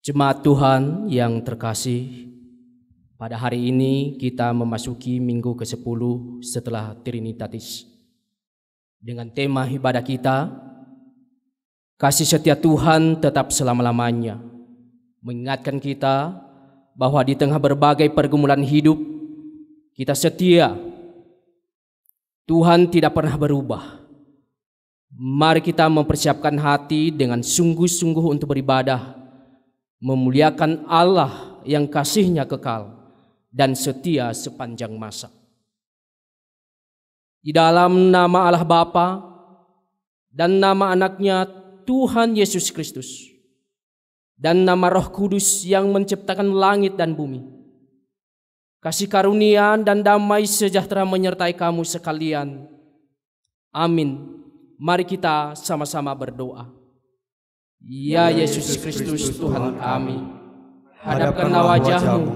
Jemaat Tuhan yang terkasih, pada hari ini kita memasuki minggu ke-10 setelah Trinitatis. Dengan tema ibadah kita, kasih setia Tuhan tetap selama-lamanya, mengingatkan kita bahwa di tengah berbagai pergumulan hidup, kita setia. Tuhan tidak pernah berubah. Mari kita mempersiapkan hati dengan sungguh-sungguh untuk beribadah, memuliakan Allah yang kasih-Nya kekal dan setia sepanjang masa. Di dalam nama Allah Bapa dan nama Anak-Nya Tuhan Yesus Kristus dan nama Roh Kudus yang menciptakan langit dan bumi, kasih karunia dan damai sejahtera menyertai kamu sekalian. Amin. Mari kita sama-sama berdoa. Ya Yesus Kristus Tuhan kami, hadapkanlah wajah-Mu,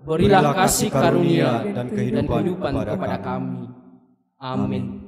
berilah kasih karunia dan kehidupan kepada kami. Amin.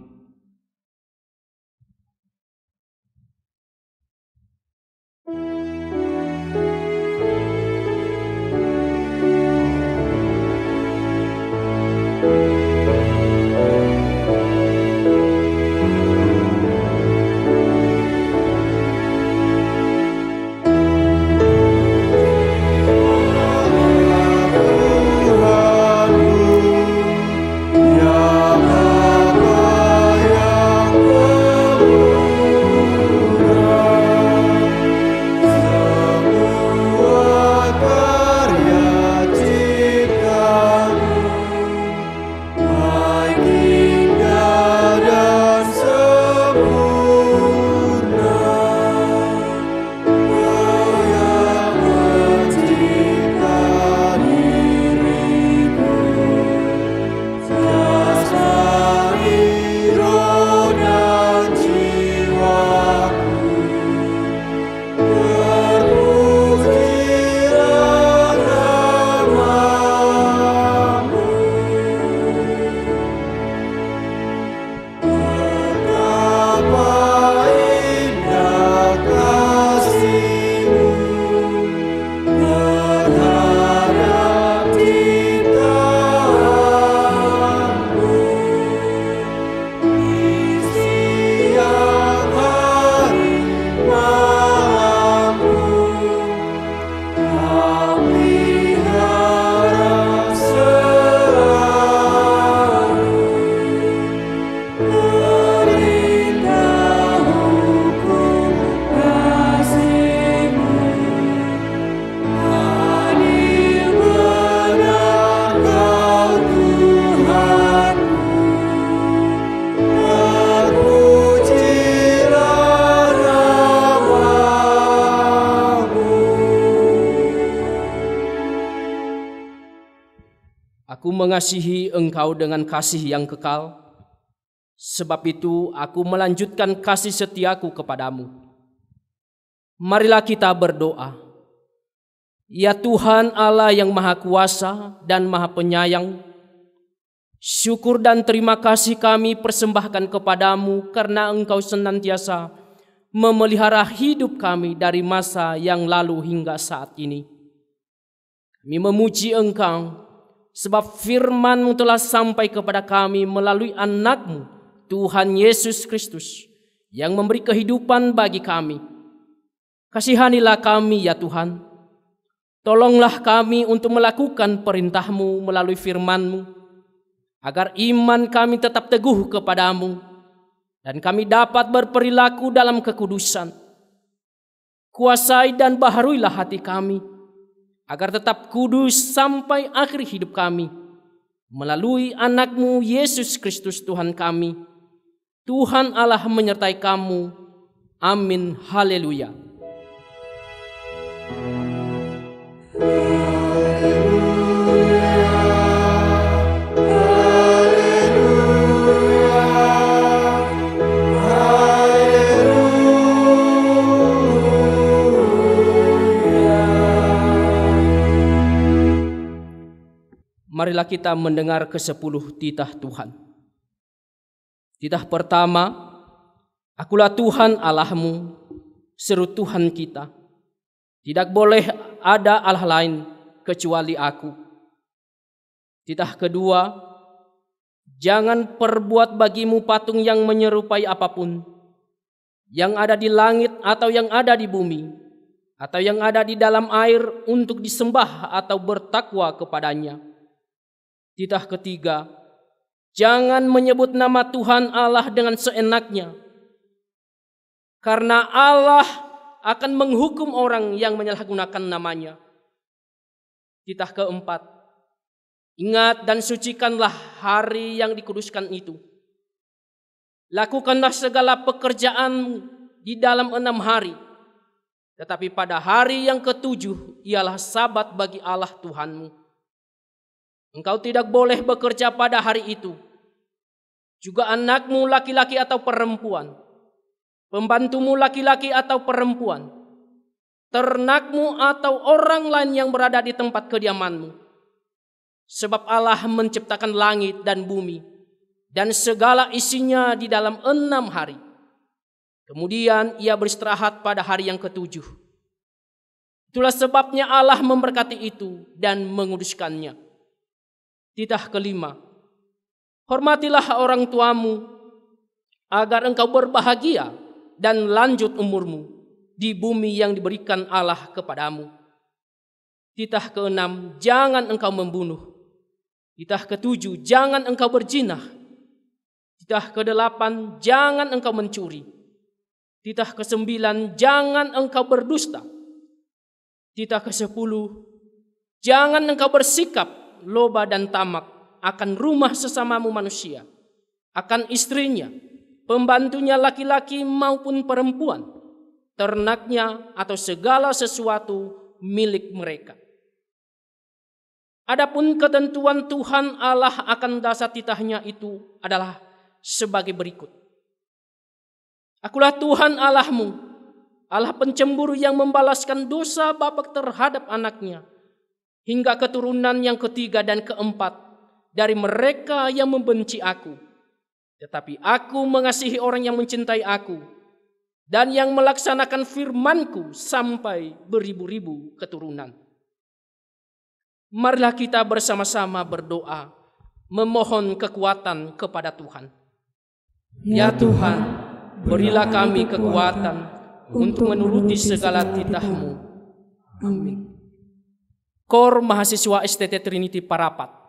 Aku mengasihi Engkau dengan kasih yang kekal, sebab itu aku melanjutkan kasih setiaku kepadamu. Marilah kita berdoa. Ya Tuhan Allah yang Maha Kuasa dan Maha Penyayang, syukur dan terima kasih kami persembahkan kepadamu karena Engkau senantiasa memelihara hidup kami dari masa yang lalu hingga saat ini. Kami memuji Engkau, sebab firman-Mu telah sampai kepada kami melalui Anak-Mu, Tuhan Yesus Kristus, yang memberi kehidupan bagi kami. Kasihanilah kami ya Tuhan. Tolonglah kami untuk melakukan perintah-Mu melalui firman-Mu, agar iman kami tetap teguh kepadamu, dan kami dapat berperilaku dalam kekudusan. Kuasai dan baharuilah hati kami, agar tetap kudus sampai akhir hidup kami, melalui Anak-Mu Yesus Kristus Tuhan kami. Tuhan Allah menyertai kamu. Amin. Haleluya. Marilah kita mendengar ke-10 titah Tuhan. Titah pertama, akulah Tuhan Allahmu, seru Tuhan kita. Tidak boleh ada Allah lain kecuali aku. Titah kedua, jangan perbuat bagimu patung yang menyerupai apapun, yang ada di langit atau yang ada di bumi, atau yang ada di dalam air untuk disembah atau bertakwa kepadanya. Titah ketiga, jangan menyebut nama Tuhan Allah dengan seenaknya, karena Allah akan menghukum orang yang menyalahgunakan namanya. Titah keempat, ingat dan sucikanlah hari yang dikuduskan itu. Lakukanlah segala pekerjaan di dalam 6 hari. Tetapi pada hari yang ke-7 ialah sabat bagi Allah Tuhanmu. Engkau tidak boleh bekerja pada hari itu. Juga anakmu laki-laki atau perempuan, pembantumu laki-laki atau perempuan, ternakmu atau orang lain yang berada di tempat kediamanmu. Sebab Allah menciptakan langit dan bumi dan segala isinya di dalam 6 hari. Kemudian ia beristirahat pada hari yang ke-7. Itulah sebabnya Allah memberkati itu dan menguduskannya. Titah kelima, hormatilah orang tuamu agar engkau berbahagia dan lanjut umurmu di bumi yang diberikan Allah kepadamu. Titah keenam, jangan engkau membunuh. Titah ke-7, jangan engkau berzinah. Titah ke-8, jangan engkau mencuri. Titah ke-9, jangan engkau berdusta. Titah ke-10, jangan engkau bersikap loba dan tamak akan rumah sesamamu manusia, akan istrinya, pembantunya laki-laki maupun perempuan, ternaknya atau segala sesuatu milik mereka. Adapun ketentuan Tuhan Allah akan dasar titahnya itu adalah sebagai berikut. Akulah Tuhan Allahmu, Allah pencemburu yang membalaskan dosa bapa terhadap anaknya, hingga keturunan yang ketiga dan keempat dari mereka yang membenci aku. Tetapi aku mengasihi orang yang mencintai aku, dan yang melaksanakan firman-Ku sampai beribu-ribu keturunan. Marilah kita bersama-sama berdoa, memohon kekuatan kepada Tuhan. Ya Tuhan, berilah kami kekuatan untuk menuruti segala titah-Mu. Amin. Kor Mahasiswa STT Trinity Parapat.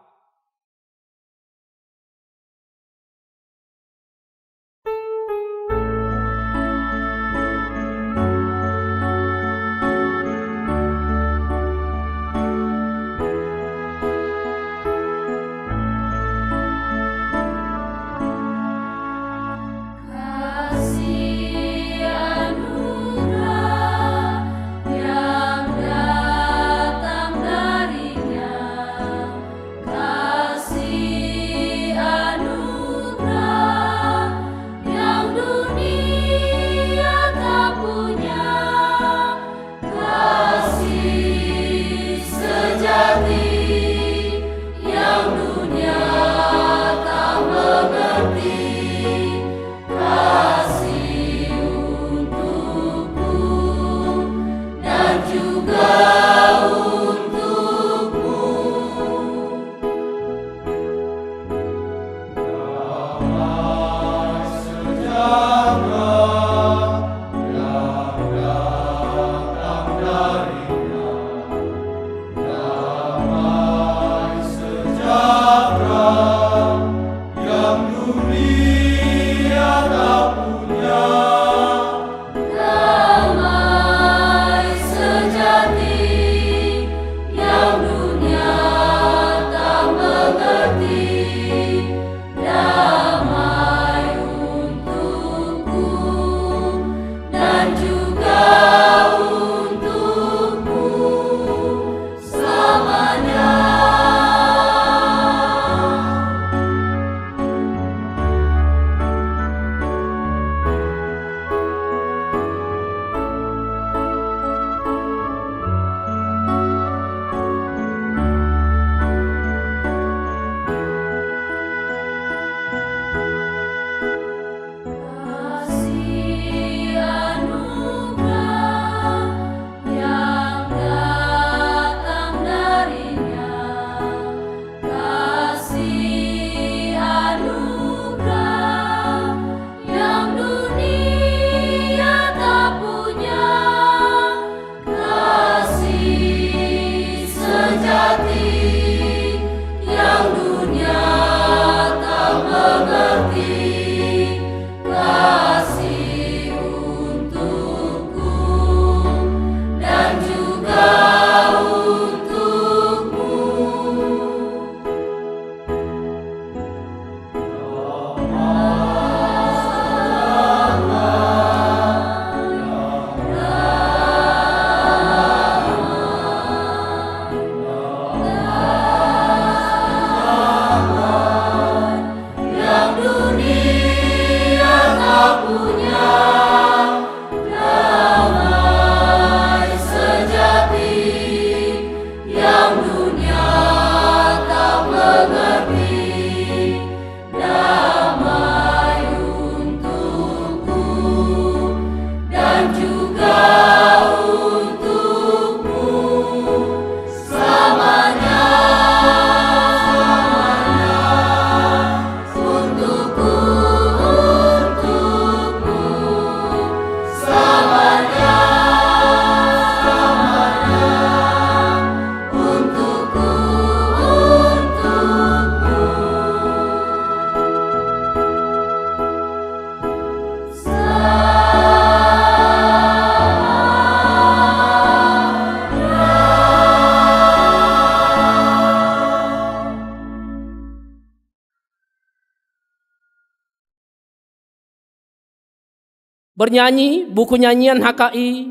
Bernyanyi buku nyanyian HKI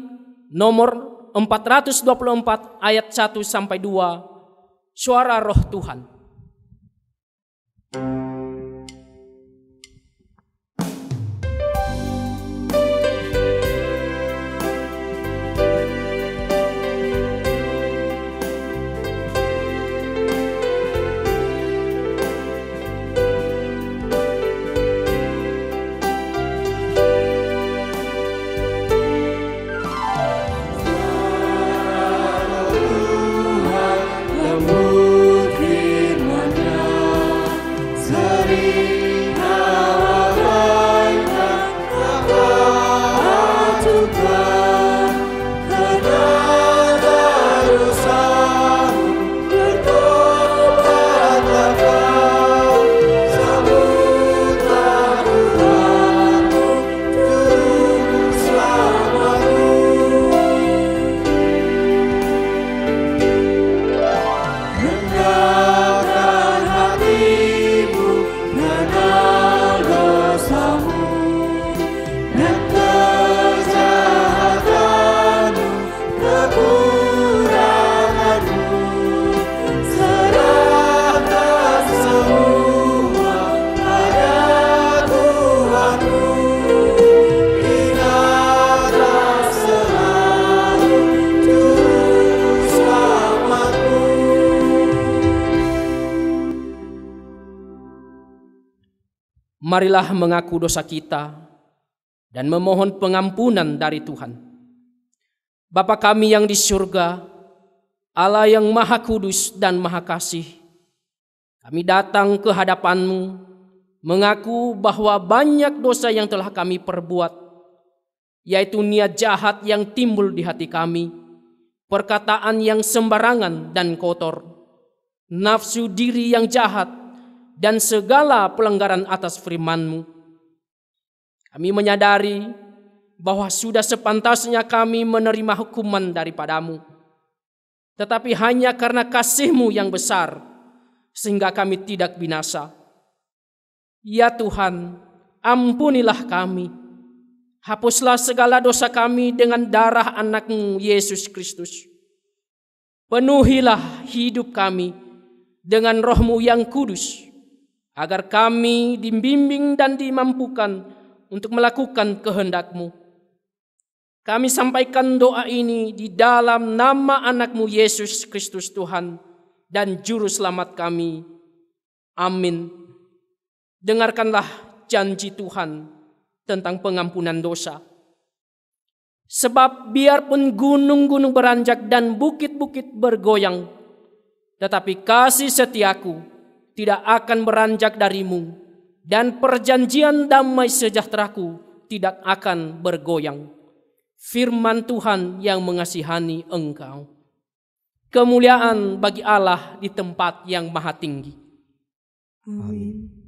nomor 424 ayat 1 sampai 2, Suara Roh Tuhan. Marilah mengaku dosa kita dan memohon pengampunan dari Tuhan. Bapa kami yang di surga, Allah yang Maha Kudus dan Maha Kasih, kami datang ke hadapan-Mu mengaku bahwa banyak dosa yang telah kami perbuat, yaitu niat jahat yang timbul di hati kami, perkataan yang sembarangan dan kotor, nafsu diri yang jahat, dan segala pelanggaran atas firman-Mu. Kami menyadari bahwa sudah sepantasnya kami menerima hukuman daripada-Mu. Tetapi hanya karena kasih-Mu yang besar, sehingga kami tidak binasa. Ya Tuhan, ampunilah kami. Hapuslah segala dosa kami dengan darah anak-Mu Yesus Kristus. Penuhilah hidup kami dengan Roh-Mu yang kudus, agar kami dibimbing dan dimampukan untuk melakukan kehendak-Mu. Kami sampaikan doa ini di dalam nama anak-Mu Yesus Kristus Tuhan dan Juru Selamat kami. Amin. Dengarkanlah janji Tuhan tentang pengampunan dosa. Sebab biarpun gunung-gunung beranjak dan bukit-bukit bergoyang, tetapi kasih setiaku tidak akan beranjak darimu, dan perjanjian damai sejahteraku tidak akan bergoyang. Firman Tuhan yang mengasihani engkau. Kemuliaan bagi Allah di tempat yang maha tinggi. Amin.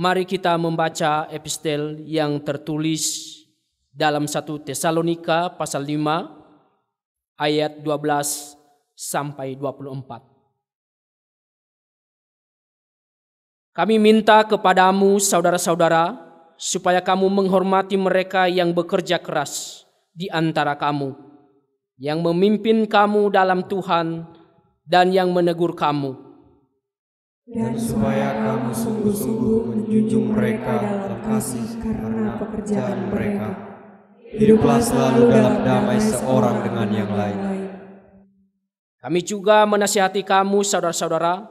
Mari kita membaca epistel yang tertulis dalam 1 Tesalonika pasal 5 ayat 12 sampai 24. Kami minta kepadamu saudara-saudara supaya kamu menghormati mereka yang bekerja keras di antara kamu, yang memimpin kamu dalam Tuhan dan yang menegur kamu. Dan supaya kamu sungguh-sungguh menjunjung mereka dalam kasih karena pekerjaan mereka. Hiduplah selalu dalam damai seorang dengan yang lain. Kami juga menasihati kamu saudara-saudara,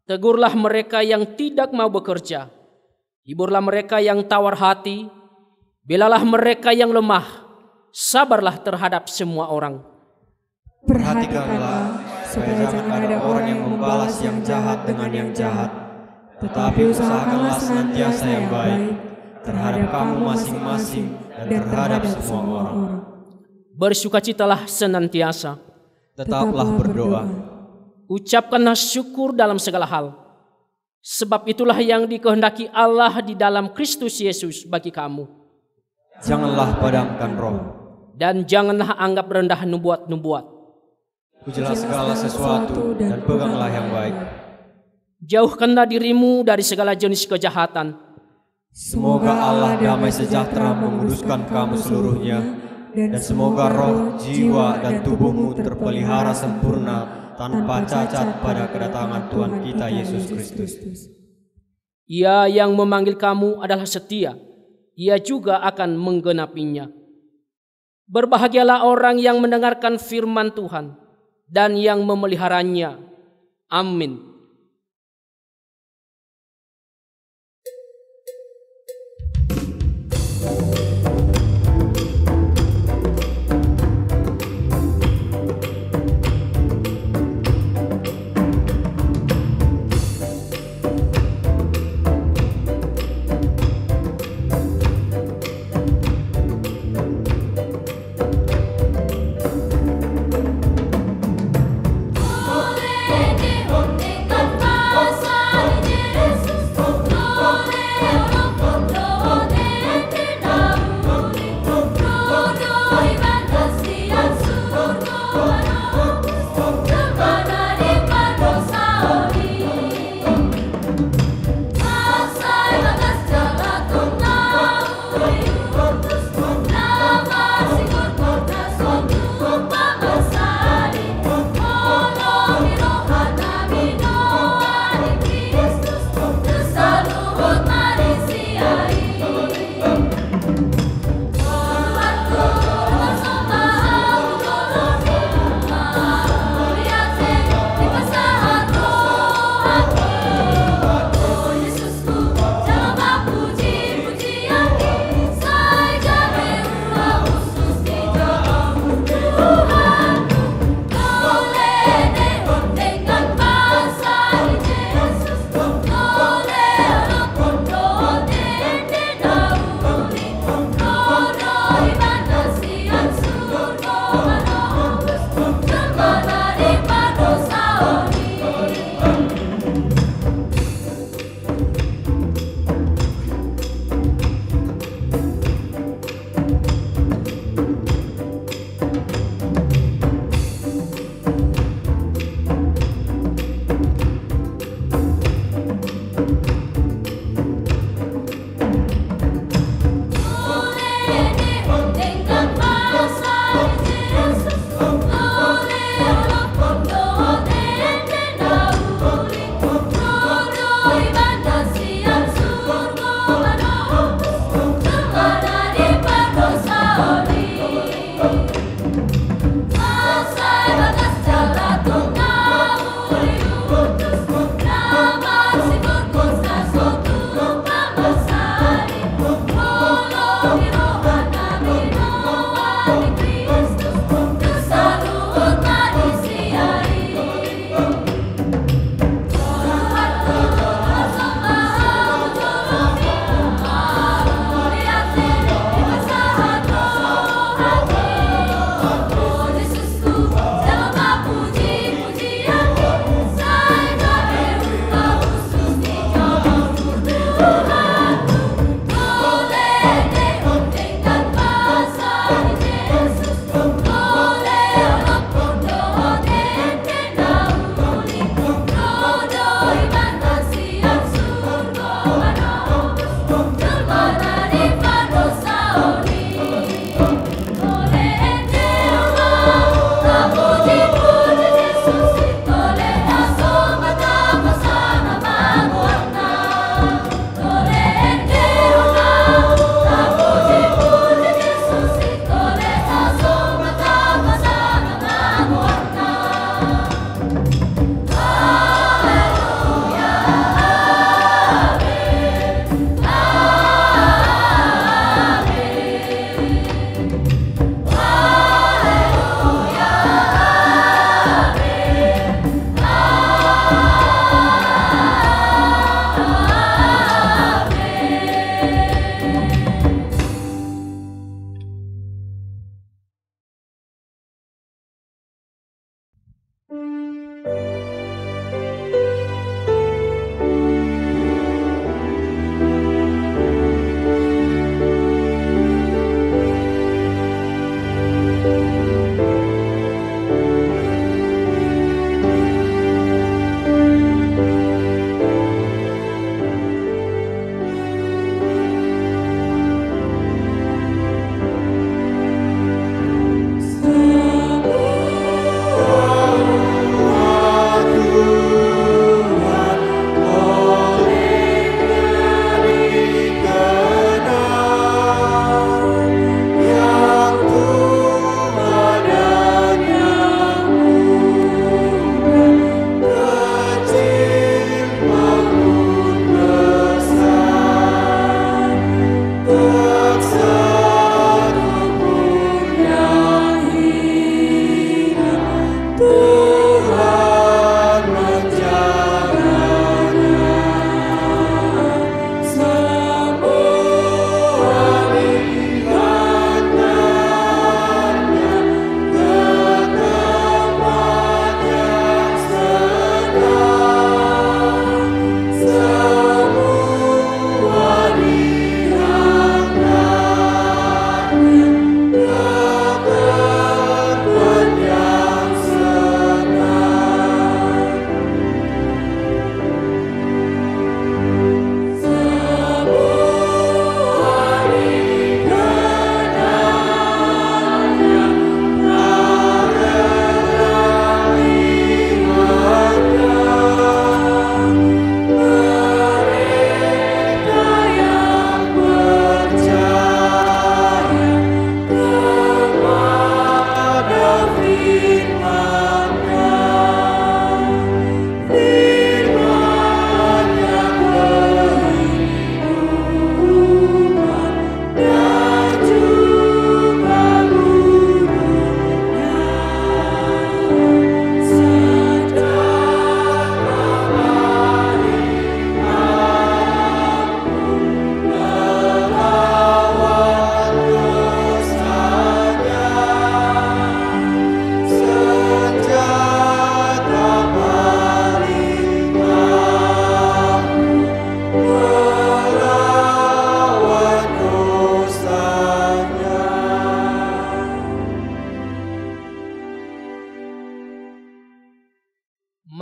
tegurlah mereka yang tidak mau bekerja, hiburlah mereka yang tawar hati, belalah mereka yang lemah, sabarlah terhadap semua orang. Perhatikanlah supaya jangan ada orang yang membalas yang jahat dengan yang jahat, tetapi usahakanlah senantiasa yang baik terhadap kamu masing-masing dan terhadap semua orang. Bersukacitalah senantiasa, Tetaplah berdoa, ucapkanlah syukur dalam segala hal, sebab itulah yang dikehendaki Allah di dalam Kristus Yesus bagi kamu. janganlah padamkan roh. Dan janganlah anggap rendah nubuat-nubuat. Pujilah segala sesuatu dan peganglah yang baik. Jauhkanlah dirimu dari segala jenis kejahatan. Semoga Allah damai sejahtera menguduskan kamu seluruhnya, dan semoga roh, jiwa, dan tubuhmu terpelihara sempurna tanpa cacat pada kedatangan Tuhan kita Yesus Kristus. Ia yang memanggil kamu adalah setia. Ia juga akan menggenapinya. Berbahagialah orang yang mendengarkan firman Tuhan dan yang memeliharanya. Amin.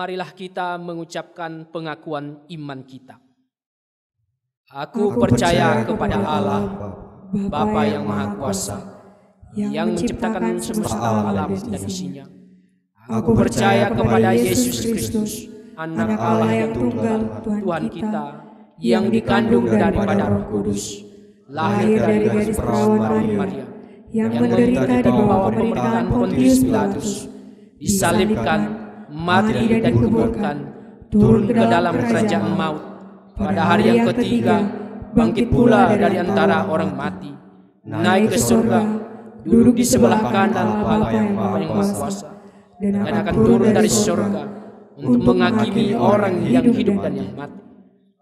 Marilah kita mengucapkan pengakuan iman kita. Aku percaya kepada Allah, Bapa yang Maha Kuasa, yang menciptakan semesta alam dan isinya. Aku percaya kepada Yesus Kristus, Anak Allah yang tunggal, Tuhan kita, yang dikandung daripada Roh Kudus, lahir dari gadis perawan Maria, yang menderita di bawah pemerintahan Pontius Pilatus, disalibkan, mati dan dikuburkan, turun ke dalam kerajaan maut, pada hari yang ketiga bangkit pula dari antara orang mati, naik ke surga, duduk di sebelah kanan Bapa yang Maha Kuasa, dan akan turun dari surga untuk menghakimi orang yang hidup dan yang mati.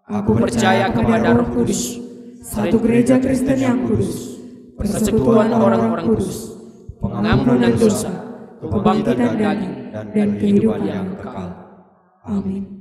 Aku percaya kepada Roh Kudus, satu gereja Kristen yang kudus, persekutuan orang-orang kudus, pengampunan dosa, kebangkitan daging, dan kehidupan yang kekal. Amin.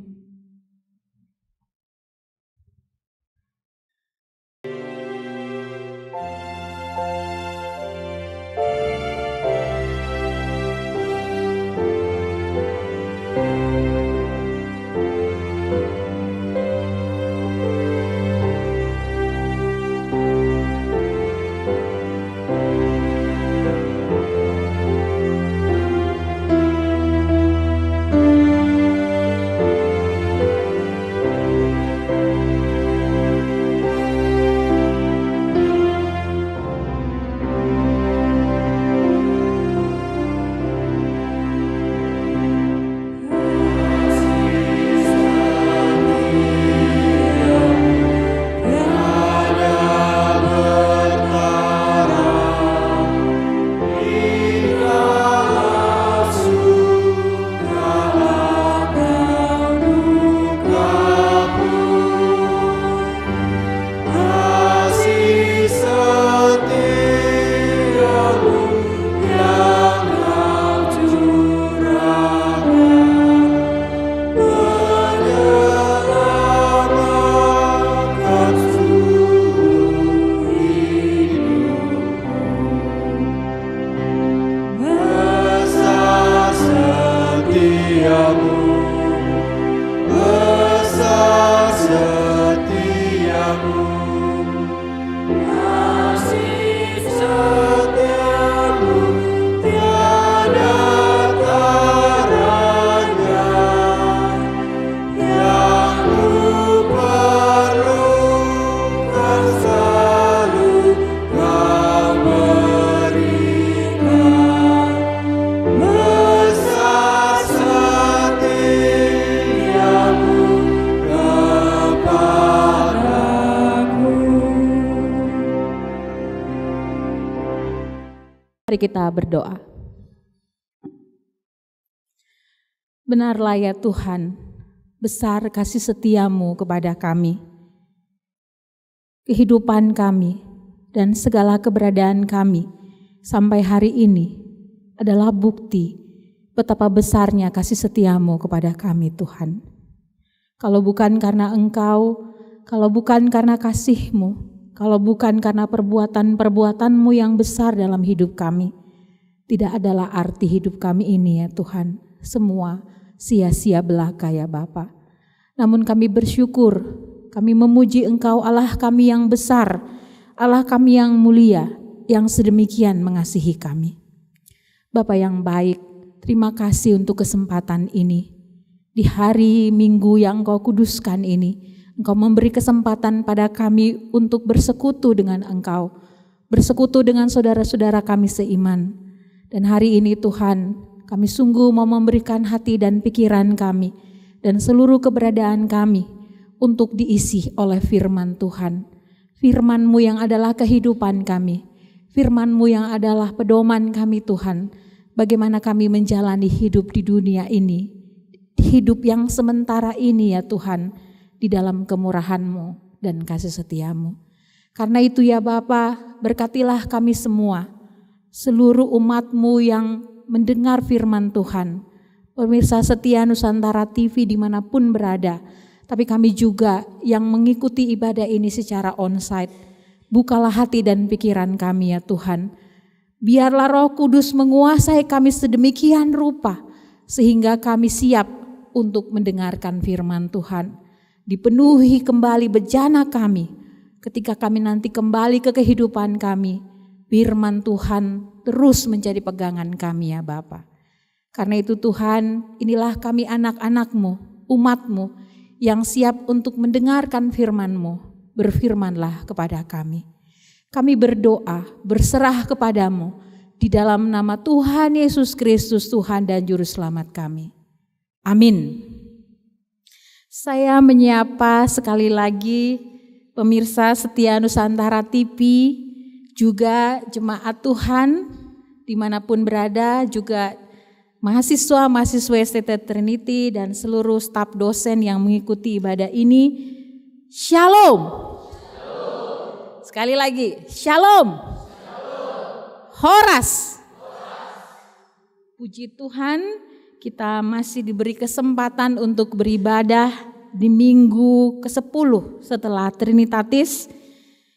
setiamu, besar setiamu, kasih setiamu tiada taranya, yang ku perlukan selalu kau berikan, besar setiamu kepadaku. Mari kita berdoa. Benarlah ya Tuhan, besar kasih setiamu kepada kami. Kehidupan kami dan segala keberadaan kami sampai hari ini adalah bukti betapa besarnya kasih setiamu kepada kami Tuhan. Kalau bukan karena Engkau, kalau bukan karena kasih-Mu, kalau bukan karena perbuatan-perbuatan-Mu yang besar dalam hidup kami, tidak adalah arti hidup kami ini ya Tuhan. Semua sia-sia belaka ya Bapa. Namun kami bersyukur, kami memuji Engkau Allah kami yang besar, Allah kami yang mulia, yang sedemikian mengasihi kami. Bapa yang baik, terima kasih untuk kesempatan ini. Di hari Minggu yang Engkau kuduskan ini, Engkau memberi kesempatan pada kami untuk bersekutu dengan Engkau, bersekutu dengan saudara-saudara kami seiman. Dan hari ini Tuhan, kami sungguh mau memberikan hati dan pikiran kami dan seluruh keberadaan kami untuk diisi oleh firman Tuhan. Firman-Mu yang adalah kehidupan kami, firman-Mu yang adalah pedoman kami Tuhan. Bagaimana kami menjalani hidup di dunia ini, hidup yang sementara ini ya Tuhan, di dalam kemurahan-Mu dan kasih setia-Mu. Karena itu ya Bapa, berkatilah kami semua, seluruh umat-Mu yang mendengar firman Tuhan, pemirsa setia Nusantara TV dimanapun berada, tapi kami juga yang mengikuti ibadah ini secara onsite. Bukalah hati dan pikiran kami ya Tuhan. Biarlah Roh Kudus menguasai kami sedemikian rupa, sehingga kami siap untuk mendengarkan firman Tuhan. Dipenuhi kembali bejana kami, ketika kami nanti kembali ke kehidupan kami, firman Tuhan terus menjadi pegangan kami ya Bapa. Karena itu Tuhan, inilah kami anak-anak-Mu, umat-Mu yang siap untuk mendengarkan firman-Mu. Berfirmanlah kepada kami. Kami berdoa, berserah kepadamu di dalam nama Tuhan Yesus Kristus, Tuhan dan Juru Selamat kami. Amin. Saya menyapa sekali lagi pemirsa setia Nusantara TV, juga jemaat Tuhan dimanapun berada, juga mahasiswa-mahasiswa STT Trinity dan seluruh staf dosen yang mengikuti ibadah ini. Shalom. Sekali lagi, shalom. Horas. Puji Tuhan, kita masih diberi kesempatan untuk beribadah di minggu ke-10 setelah Trinitatis.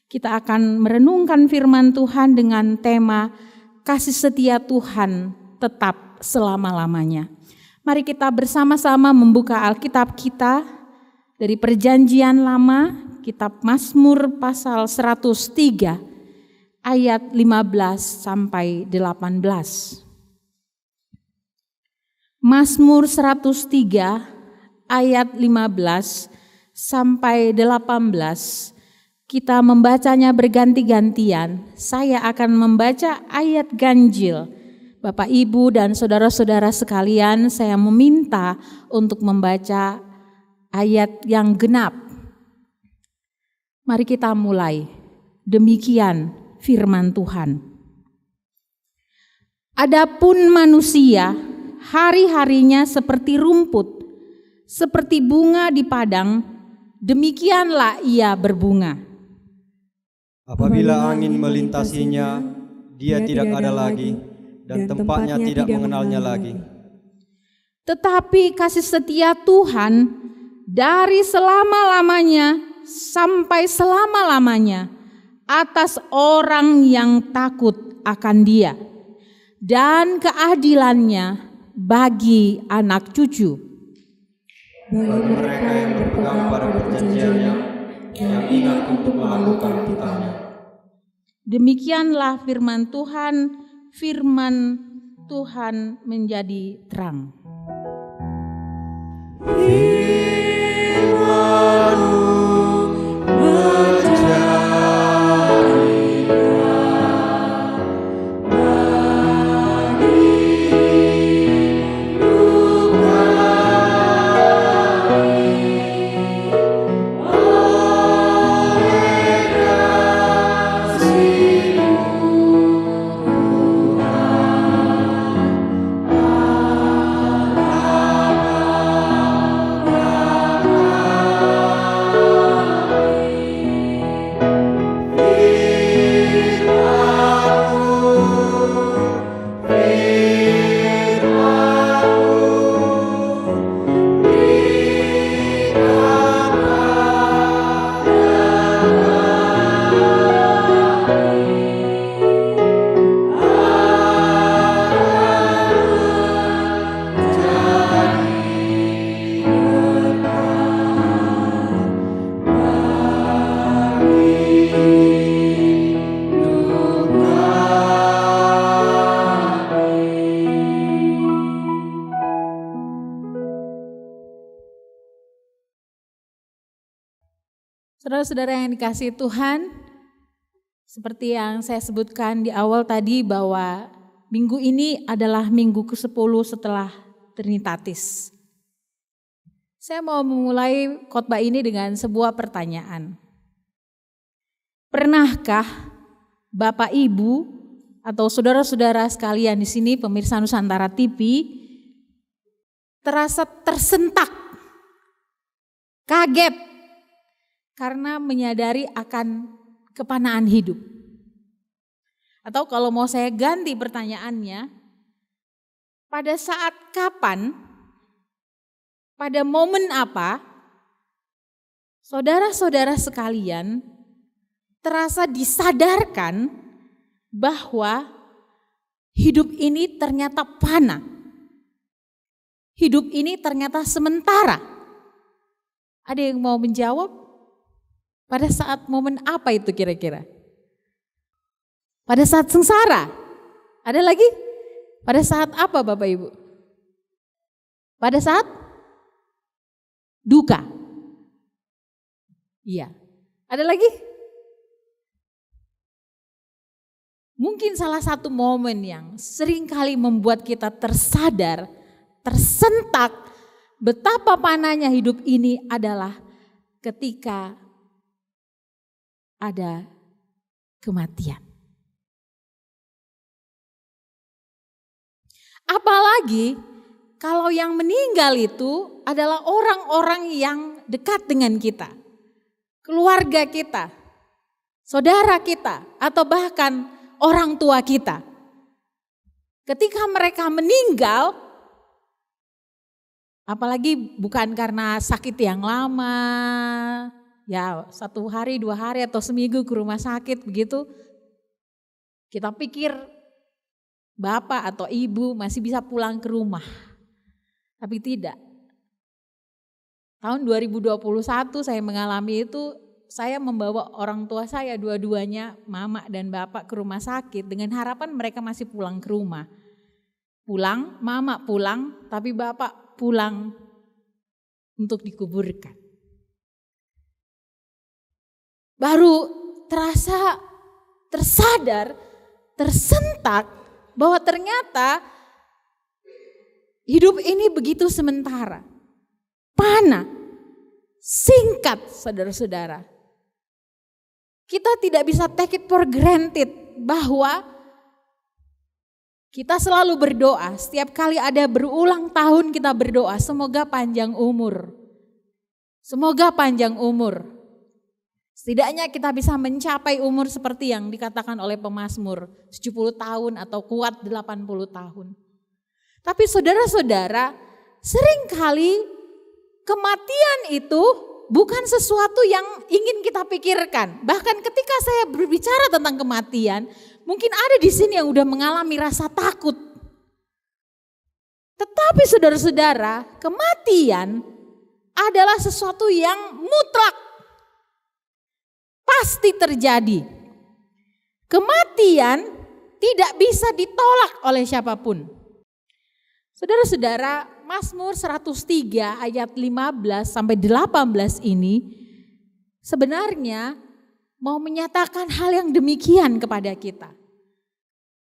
Kita akan merenungkan firman Tuhan dengan tema kasih setia Tuhan tetap selama-lamanya. Mari kita bersama-sama membuka Alkitab kita dari Perjanjian Lama, kitab Mazmur pasal 103 ayat 15 sampai 18. Mazmur 103 ayat 15 sampai 18. Kita membacanya berganti-gantian. Saya akan membaca ayat ganjil. Bapak, Ibu, dan saudara-saudara sekalian, saya meminta untuk membaca ayat yang genap. Mari kita mulai. Demikian firman Tuhan. Adapun manusia, hari-harinya seperti rumput, seperti bunga di padang, demikianlah ia berbunga. Apabila angin melintasinya, dia tidak ada lagi, dan tempatnya tidak mengenalnya lagi. Tetapi kasih setia Tuhan dari selama-lamanya sampai selama-lamanya atas orang yang takut akan Dia, dan keadilannya bagi anak cucu. Bagi mereka yang berpegang pada perjanjiannya, yang ingat untuk melakukan titahnya. Demikianlah firman Tuhan menjadi terang. Saudara-saudara yang dikasihi Tuhan, seperti yang saya sebutkan di awal tadi bahwa minggu ini adalah minggu ke-10 setelah Trinitatis. Saya mau memulai khotbah ini dengan sebuah pertanyaan. Pernahkah Bapak Ibu atau saudara-saudara sekalian di sini pemirsa Nusantara TV terasa tersentak, kaget, karena menyadari akan kepanaan hidup? Atau kalau mau saya ganti pertanyaannya, pada saat kapan, pada momen apa, saudara-saudara sekalian terasa disadarkan bahwa hidup ini ternyata fana, hidup ini ternyata sementara? Ada yang mau menjawab? Pada saat momen apa itu kira-kira? Pada saat sengsara? Ada lagi? Pada saat apa Bapak Ibu? Pada saat duka? Iya. Ada lagi? Mungkin salah satu momen yang seringkali membuat kita tersadar, tersentak betapa panahnya hidup ini adalah ketika ada kematian. Apalagi kalau yang meninggal itu adalah orang-orang yang dekat dengan kita, keluarga kita, saudara kita, atau bahkan orang tua kita. Ketika mereka meninggal, apalagi bukan karena sakit yang lama, ya 1 hari, 2 hari atau seminggu ke rumah sakit begitu, kita pikir bapak atau ibu masih bisa pulang ke rumah. Tapi tidak. Tahun 2021 saya mengalami itu, saya membawa orang tua saya dua-duanya, mama dan bapak, ke rumah sakit dengan harapan mereka masih pulang ke rumah. Pulang, mama pulang, tapi bapak pulang untuk dikuburkan. Baru terasa, tersadar, tersentak bahwa ternyata hidup ini begitu sementara, fana, singkat saudara-saudara. Kita tidak bisa take it for granted bahwa kita selalu berdoa, setiap kali ada berulang tahun kita berdoa, semoga panjang umur. Semoga panjang umur. Setidaknya kita bisa mencapai umur seperti yang dikatakan oleh pemazmur, 70 tahun atau kuat 80 tahun. Tapi saudara-saudara, seringkali kematian itu bukan sesuatu yang ingin kita pikirkan. Bahkan ketika saya berbicara tentang kematian, mungkin ada di sini yang udah mengalami rasa takut. saudara-saudara, kematian adalah sesuatu yang mutlak, pasti terjadi. Kematian tidak bisa ditolak oleh siapapun. Saudara-saudara, Mazmur 103 ayat 15 sampai 18 ini sebenarnya mau menyatakan hal yang demikian kepada kita.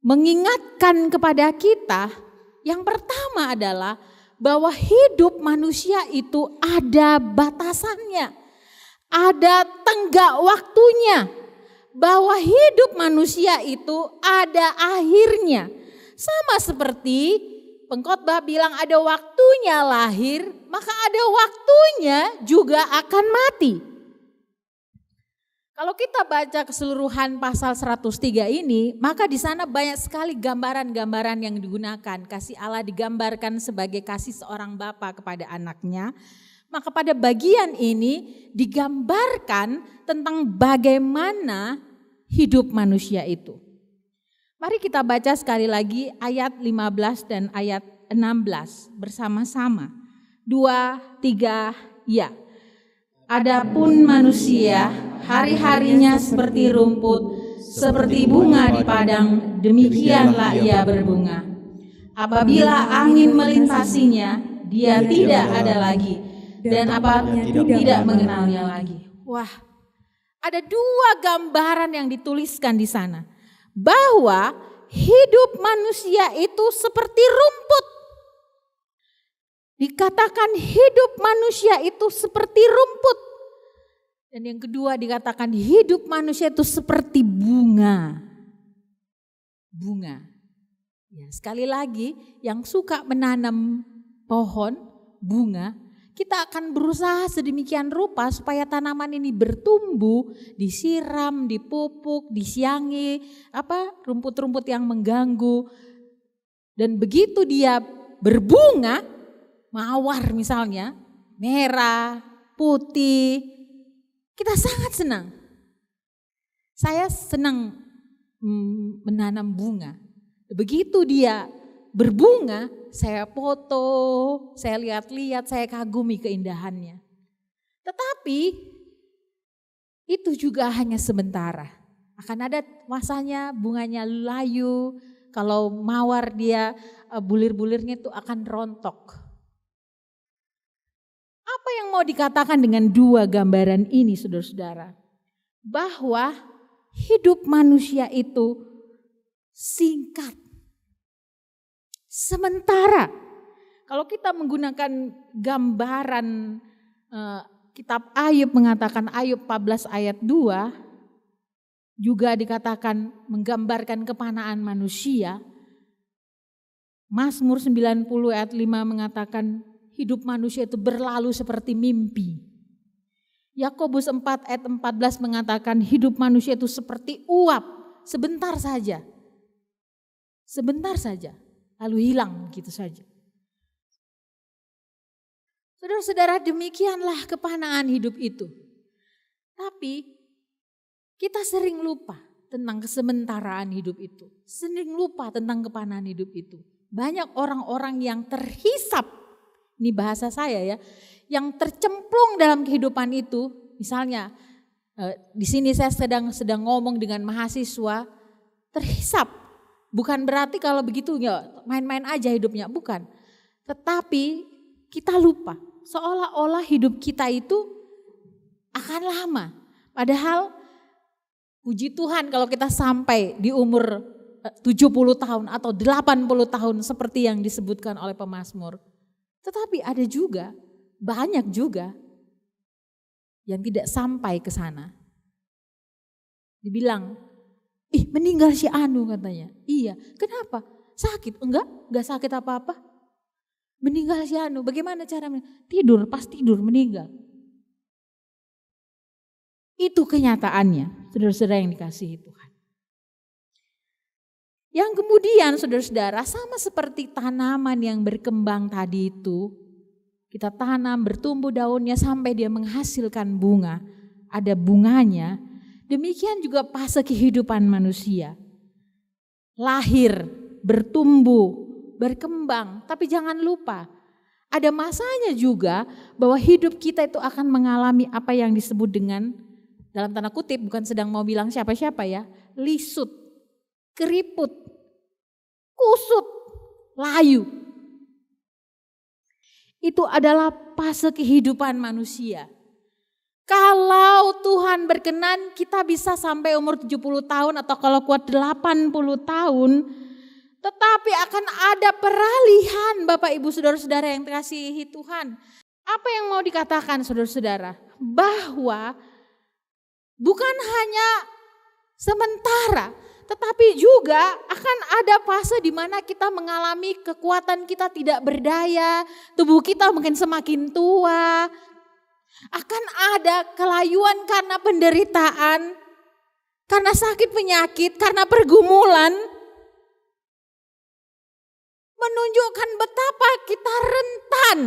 Mengingatkan kepada kita yang pertama adalah bahwa hidup manusia itu ada batasannya, ada tenggak waktunya, bahwa hidup manusia itu ada akhirnya. Sama seperti pengkhotbah bilang ada waktunya lahir, maka ada waktunya juga akan mati. Kalau kita baca keseluruhan pasal 103 ini, maka di sana banyak sekali gambaran-gambaran yang digunakan. Kasih Allah digambarkan sebagai kasih seorang bapa kepada anaknya. Maka pada bagian ini digambarkan tentang bagaimana hidup manusia itu. Mari kita baca sekali lagi ayat 15 dan ayat 16 bersama-sama. 2, 3, ya. Adapun manusia hari-harinya seperti rumput, seperti bunga di padang, demikianlah ia berbunga. Apabila angin melintasinya, dia tidak ada lagi, dan apanya tidak mengenalnya lagi. Wah, ada dua gambaran yang dituliskan di sana. Bahwa hidup manusia itu seperti rumput. Dikatakan hidup manusia itu seperti rumput. Dan yang kedua dikatakan hidup manusia itu seperti bunga. Bunga. Ya, sekali lagi yang suka menanam pohon, bunga, kita akan berusaha sedemikian rupa supaya tanaman ini bertumbuh, disiram, dipupuk, disiangi, rumput-rumput yang mengganggu. Dan begitu dia berbunga, mawar misalnya, merah, putih, kita sangat senang. Saya senang menanam bunga. Begitu dia berbunga, saya foto, saya lihat-lihat, saya kagumi keindahannya. Tetapi itu juga hanya sementara. Akan ada masanya bunganya layu, kalau mawar dia bulir-bulirnya itu akan rontok. Apa yang mau dikatakan dengan dua gambaran ini, saudara-saudara? Bahwa hidup manusia itu singkat. Sementara, kalau kita menggunakan gambaran kitab Ayub mengatakan Ayub 14 ayat 2, juga dikatakan menggambarkan kepanaan manusia. Mazmur 90 ayat 5 mengatakan hidup manusia itu berlalu seperti mimpi. Yakobus 4 ayat 14 mengatakan hidup manusia itu seperti uap, sebentar saja. Sebentar saja, lalu hilang gitu saja. Saudara-saudara, demikianlah kepanaan hidup itu. Tapi kita sering lupa tentang kesementaraan hidup itu. Sering lupa tentang kepanaan hidup itu. Banyak orang-orang yang terhisap, ini bahasa saya ya, yang tercemplung dalam kehidupan itu. Misalnya di sini saya sedang ngomong dengan mahasiswa, terhisap. Bukan berarti kalau begitu ya main-main aja hidupnya, bukan. Tetapi kita lupa, seolah-olah hidup kita itu akan lama. Padahal puji Tuhan kalau kita sampai di umur 70 tahun atau 80 tahun seperti yang disebutkan oleh pemazmur. Tetapi ada juga, banyak juga yang tidak sampai ke sana. Dibilang, meninggal si Anu katanya. Iya, kenapa? Sakit? Enggak sakit apa-apa. Meninggal si Anu, bagaimana caranya? Tidur, pas tidur meninggal. Itu kenyataannya, saudara-saudara yang dikasihi Tuhan. Yang kemudian saudara-saudara sama seperti tanaman yang berkembang tadi itu. Kita tanam, bertumbuh daunnya sampai dia menghasilkan bunga. Ada bunganya. Demikian juga fase kehidupan manusia. Lahir, bertumbuh, berkembang. Tapi jangan lupa, ada masanya juga bahwa hidup kita itu akan mengalami apa yang disebut dengan, dalam tanda kutip, bukan sedang mau bilang siapa-siapa ya, lisut, keriput, kusut, layu. Itu adalah fase kehidupan manusia. Kalau Tuhan berkenan kita bisa sampai umur 70 tahun atau kalau kuat 80 tahun. Tetapi akan ada peralihan Bapak Ibu Saudara-saudara yang dikasihi Tuhan. Apa yang mau dikatakan saudara-saudara? Bahwa bukan hanya sementara, tetapi juga akan ada fase di mana kita mengalami kekuatan kita tidak berdaya, tubuh kita mungkin semakin tua. Akan ada kelayuan karena penderitaan, karena sakit penyakit, karena pergumulan. Menunjukkan betapa kita rentan.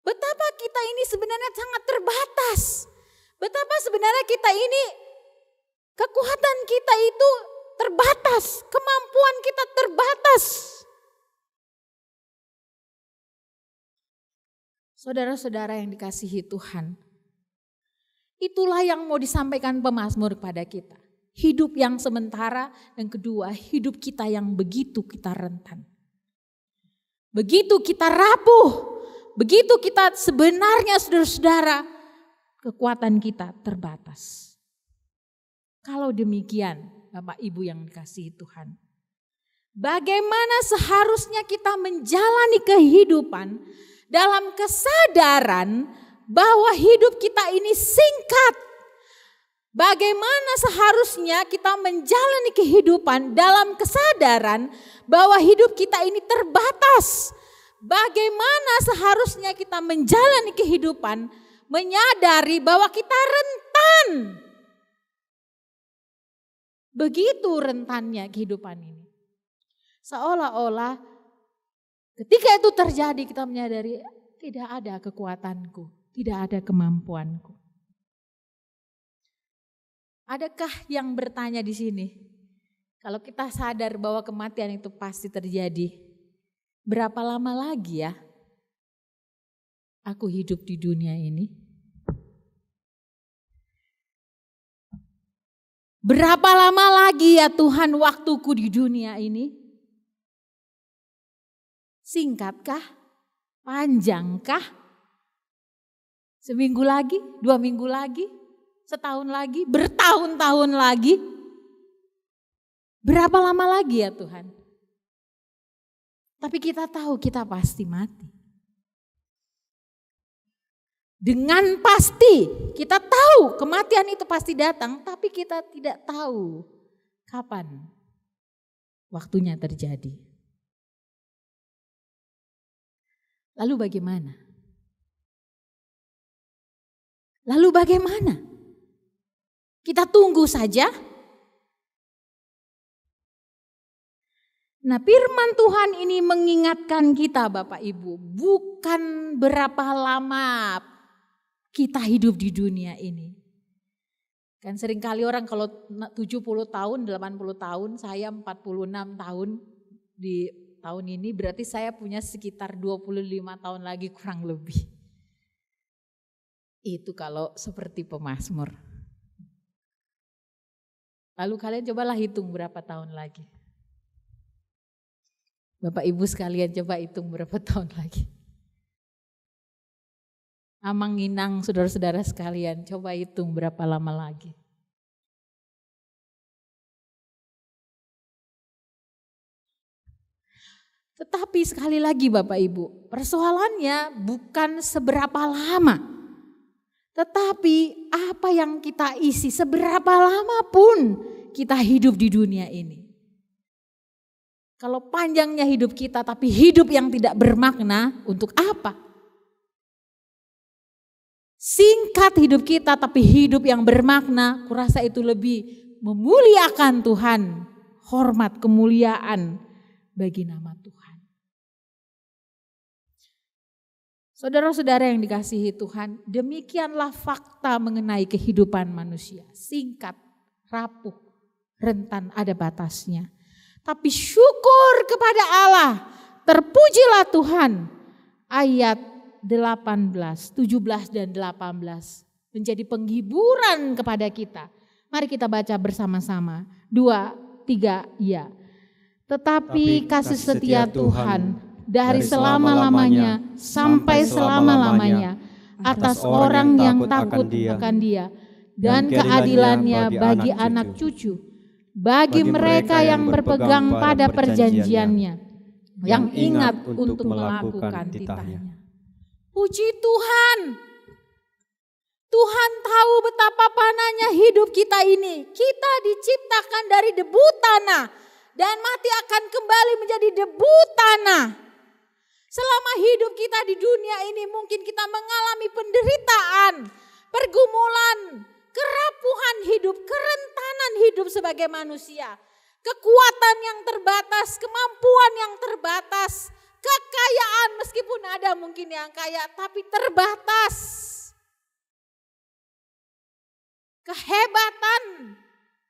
Betapa kita ini sebenarnya sangat terbatas. Betapa sebenarnya kita ini, kekuatan kita itu terbatas. Kemampuan kita terbatas. Saudara-saudara yang dikasihi Tuhan, itulah yang mau disampaikan pemazmur kepada kita. Hidup yang sementara, yang kedua hidup kita yang begitu kita rentan. Begitu kita rapuh, begitu kita sebenarnya saudara-saudara, kekuatan kita terbatas. Kalau demikian Bapak Ibu yang dikasihi Tuhan, bagaimana seharusnya kita menjalani kehidupan dalam kesadaran bahwa hidup kita ini singkat. Bagaimana seharusnya kita menjalani kehidupan dalam kesadaran bahwa hidup kita ini terbatas. Bagaimana seharusnya kita menjalani kehidupan menyadari bahwa kita rentan. Begitu rentannya kehidupan ini. Seolah-olah ketika itu terjadi kita menyadari tidak ada kekuatanku, tidak ada kemampuanku. Adakah yang bertanya di sini? Kalau kita sadar bahwa kematian itu pasti terjadi, berapa lama lagi ya aku hidup di dunia ini? Berapa lama lagi ya Tuhan waktuku di dunia ini? Singkatkah? Panjangkah? Seminggu lagi? 2 minggu lagi? Setahun lagi? Bertahun-tahun lagi? Berapa lama lagi ya Tuhan? Tapi kita tahu kita pasti mati. Dengan pasti kita tahu kematian itu pasti datang, tapi kita tidak tahu kapan waktunya terjadi. Lalu bagaimana? Lalu bagaimana? Kita tunggu saja. Nah, firman Tuhan ini mengingatkan kita Bapak Ibu, bukan berapa lama kita hidup di dunia ini. Kan seringkali orang kalau 70 tahun, 80 tahun, saya 46 tahun di tahun ini, berarti saya punya sekitar 25 tahun lagi kurang lebih. Itu kalau seperti pemazmur. Lalu kalian cobalah hitung berapa tahun lagi. Bapak Ibu sekalian coba hitung berapa tahun lagi. Amang Inang saudara-saudara sekalian coba hitung berapa lama lagi. Tetapi sekali lagi Bapak Ibu, persoalannya bukan seberapa lama. Tetapi apa yang kita isi, seberapa lama pun kita hidup di dunia ini. Kalau panjangnya hidup kita tapi hidup yang tidak bermakna, untuk apa? Singkat hidup kita tapi hidup yang bermakna, kurasa itu lebih memuliakan Tuhan, hormat kemuliaan bagi nama Tuhan. Saudara-saudara yang dikasihi Tuhan, demikianlah fakta mengenai kehidupan manusia. Singkat, rapuh, rentan, ada batasnya. Tapi syukur kepada Allah, terpujilah Tuhan. Ayat 18, 17 dan 18 menjadi penghiburan kepada kita. Mari kita baca bersama-sama. 2, 3, ya. Tetapi kasih setia Tuhan dari selama-lamanya sampai selama-lamanya atas orang yang takut akan Dia, dan keadilannya bagi anak cucu, bagi mereka yang berpegang pada perjanjiannya, yang ingat untuk melakukan titahnya. Puji Tuhan. Tuhan tahu betapa panahnya hidup kita ini. Kita diciptakan dari debu tanah dan mati akan kembali menjadi debu tanah. Selama hidup kita di dunia ini mungkin kita mengalami penderitaan, pergumulan, kerapuhan hidup, kerentanan hidup sebagai manusia. Kekuatan yang terbatas, kemampuan yang terbatas, kekayaan meskipun ada mungkin yang kaya tapi terbatas. Kehebatan,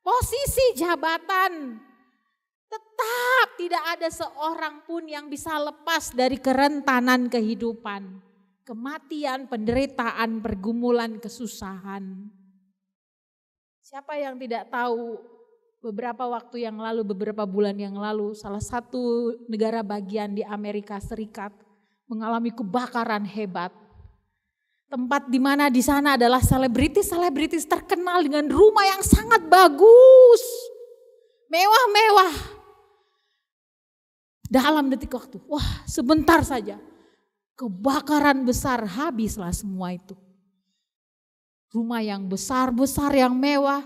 posisi jabatan, tetap tidak ada seorang pun yang bisa lepas dari kerentanan kehidupan. Kematian, penderitaan, pergumulan, kesusahan. Siapa yang tidak tahu beberapa waktu yang lalu, beberapa bulan yang lalu, salah satu negara bagian di Amerika Serikat mengalami kebakaran hebat. Tempat di mana di sana adalah selebritis terkenal dengan rumah yang sangat bagus, mewah-mewah. Dalam detik waktu, wah sebentar saja kebakaran besar, habislah semua itu. Rumah yang besar-besar yang mewah,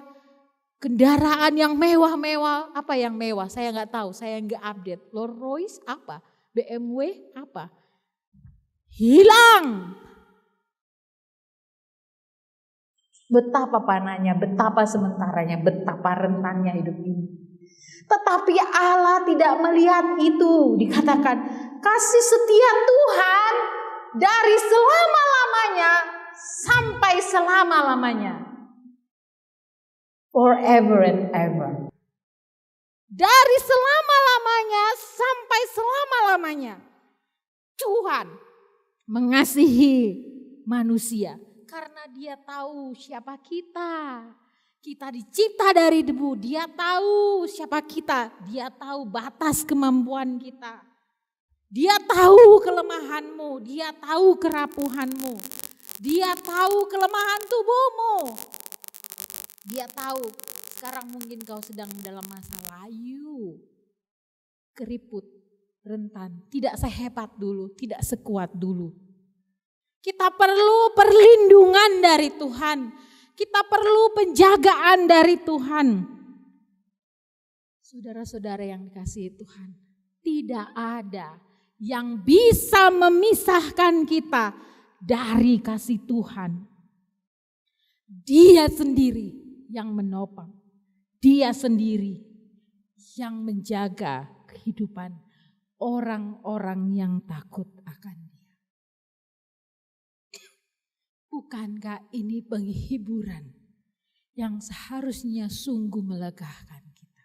kendaraan yang mewah-mewah. Apa yang mewah? Saya nggak tahu, saya nggak update. Rolls Royce apa? BMW apa? Hilang. Betapa panahnya, betapa sementaranya, betapa rentannya hidup ini. Tetapi Allah tidak melihat itu. Dikatakan kasih setia Tuhan dari selama-lamanya sampai selama-lamanya. Forever and ever. Dari selama-lamanya sampai selama-lamanya. Tuhan mengasihi manusia. Karena Dia tahu siapa kita. Kita dicipta dari debu. Dia tahu siapa kita. Dia tahu batas kemampuan kita. Dia tahu kelemahanmu. Dia tahu kerapuhanmu. Dia tahu kelemahan tubuhmu. Dia tahu sekarang mungkin kau sedang dalam masa layu. Keriput, rentan. Tidak sehebat dulu, tidak sekuat dulu. Kita perlu perlindungan dari Tuhan. Kita perlu penjagaan dari Tuhan. Saudara-saudara yang dikasihi Tuhan, tidak ada yang bisa memisahkan kita dari kasih Tuhan. Dia sendiri yang menopang. Dia sendiri yang menjaga kehidupan orang-orang yang takut akan Dia. Bukankah ini penghiburan yang seharusnya sungguh melegakan kita?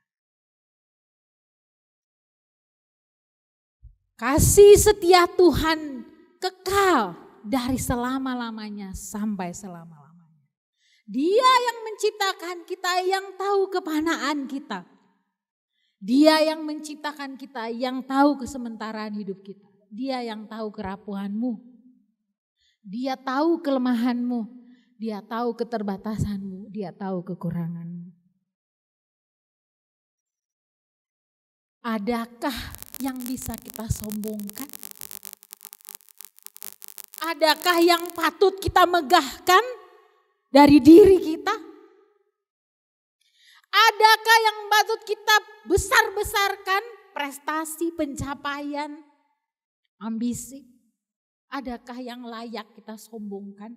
Kasih setia Tuhan kekal dari selama-lamanya sampai selama-lamanya. Dia yang menciptakan kita, yang tahu kepanaan kita. Dia yang menciptakan kita, yang tahu kesementaraan hidup kita. Dia yang tahu kerapuhanmu. Dia tahu kelemahanmu, Dia tahu keterbatasanmu, Dia tahu kekuranganmu. Adakah yang bisa kita sombongkan? Adakah yang patut kita megahkan dari diri kita? Adakah yang patut kita besar-besarkan? Prestasi, pencapaian, ambisi. Adakah yang layak kita sombongkan?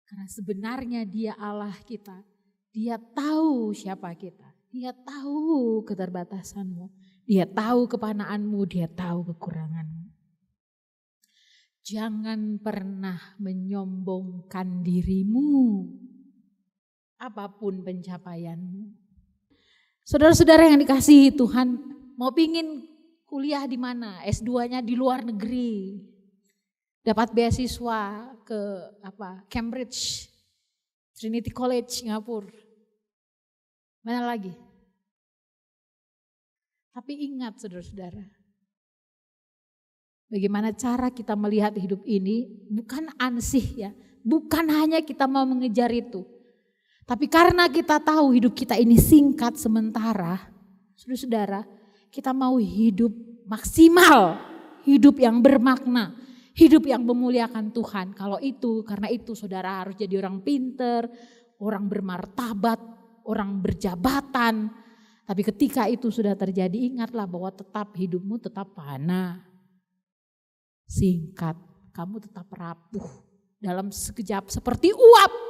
Karena sebenarnya Dia Allah kita. Dia tahu siapa kita. Dia tahu keterbatasanmu. Dia tahu kepanaanmu. Dia tahu kekuranganmu. Jangan pernah menyombongkan dirimu. Apapun pencapaianmu. Saudara-saudara yang dikasihi Tuhan, mau pingin kuliah di mana? S2-nya di luar negeri. Dapat beasiswa ke Cambridge, Trinity College Singapura. Mana lagi? Tapi ingat saudara-saudara, bagaimana cara kita melihat hidup ini bukan ansih ya, bukan hanya kita mau mengejar itu. Tapi karena kita tahu hidup kita ini singkat sementara, saudara-saudara, kita mau hidup maksimal, hidup yang bermakna, hidup yang memuliakan Tuhan. Karena itu saudara harus jadi orang pinter, orang bermartabat, orang berjabatan. Tapi ketika itu sudah terjadi, ingatlah bahwa tetap hidupmu tetap fana, singkat, kamu tetap rapuh dalam sekejap seperti uap.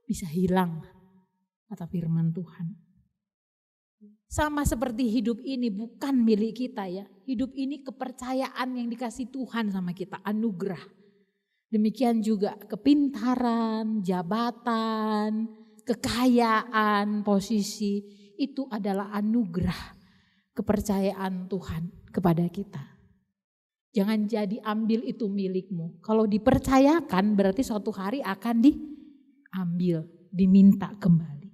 Bisa hilang, kata firman Tuhan. Sama seperti hidup ini bukan milik kita ya. Hidup ini kepercayaan yang dikasih Tuhan sama kita, anugerah. Demikian juga kepintaran, jabatan, kekayaan, posisi, itu adalah anugerah kepercayaan Tuhan kepada kita. Jangan jadi ambil itu milikmu. Kalau dipercayakan berarti suatu hari akan diambil, diminta kembali.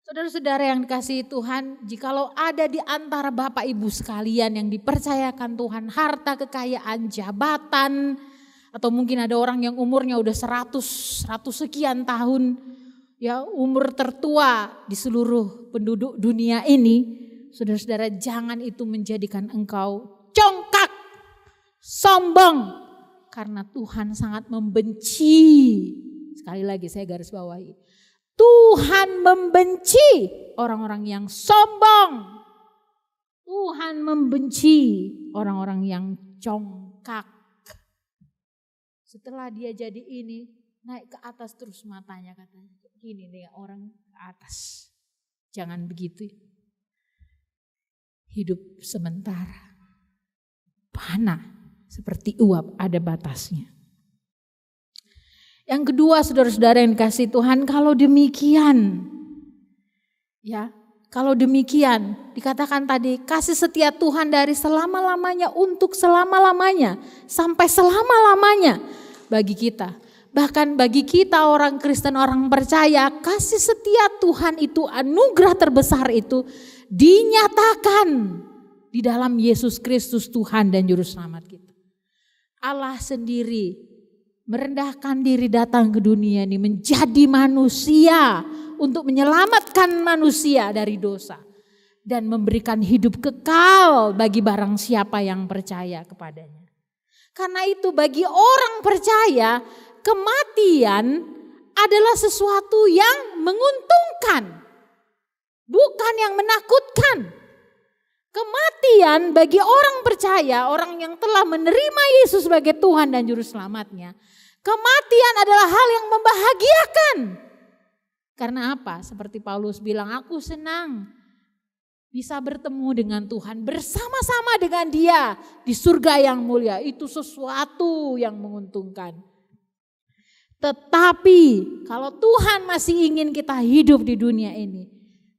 Saudara-saudara yang dikasihi Tuhan, jikalau ada di antara Bapak Ibu sekalian yang dipercayakan Tuhan harta, kekayaan, jabatan, atau mungkin ada orang yang umurnya udah 100 sekian tahun, ya umur tertua di seluruh penduduk dunia ini, saudara-saudara jangan itu menjadikan engkau congkak, sombong. Karena Tuhan sangat membenci, sekali lagi saya garis bawahi, Tuhan membenci orang-orang yang sombong. Tuhan membenci orang-orang yang congkak. Setelah dia jadi ini, naik ke atas terus matanya katanya. Gini nih orang ke atas. Jangan begitu. Hidup sementara. Fana. Seperti uap ada batasnya. Yang kedua saudara-saudara yang dikasihi Tuhan, kalau demikian dikatakan tadi kasih setia Tuhan dari selama-lamanya untuk selama-lamanya sampai selama-lamanya bagi kita. Bahkan bagi kita orang Kristen, orang percaya, kasih setia Tuhan itu, anugerah terbesar itu dinyatakan di dalam Yesus Kristus Tuhan dan Juru Selamat kita. Allah sendiri merendahkan diri datang ke dunia ini menjadi manusia untuk menyelamatkan manusia dari dosa dan memberikan hidup kekal bagi barang siapa yang percaya kepadanya. Karena itu bagi orang percaya kematian adalah sesuatu yang menguntungkan, bukan yang menakutkan. Kematian bagi orang percaya, orang yang telah menerima Yesus sebagai Tuhan dan Juru Selamatnya, kematian adalah hal yang membahagiakan. Karena apa? Seperti Paulus bilang, aku senang bisa bertemu dengan Tuhan, bersama-sama dengan Dia di surga yang mulia. Itu sesuatu yang menguntungkan. Tetapi kalau Tuhan masih ingin kita hidup di dunia ini,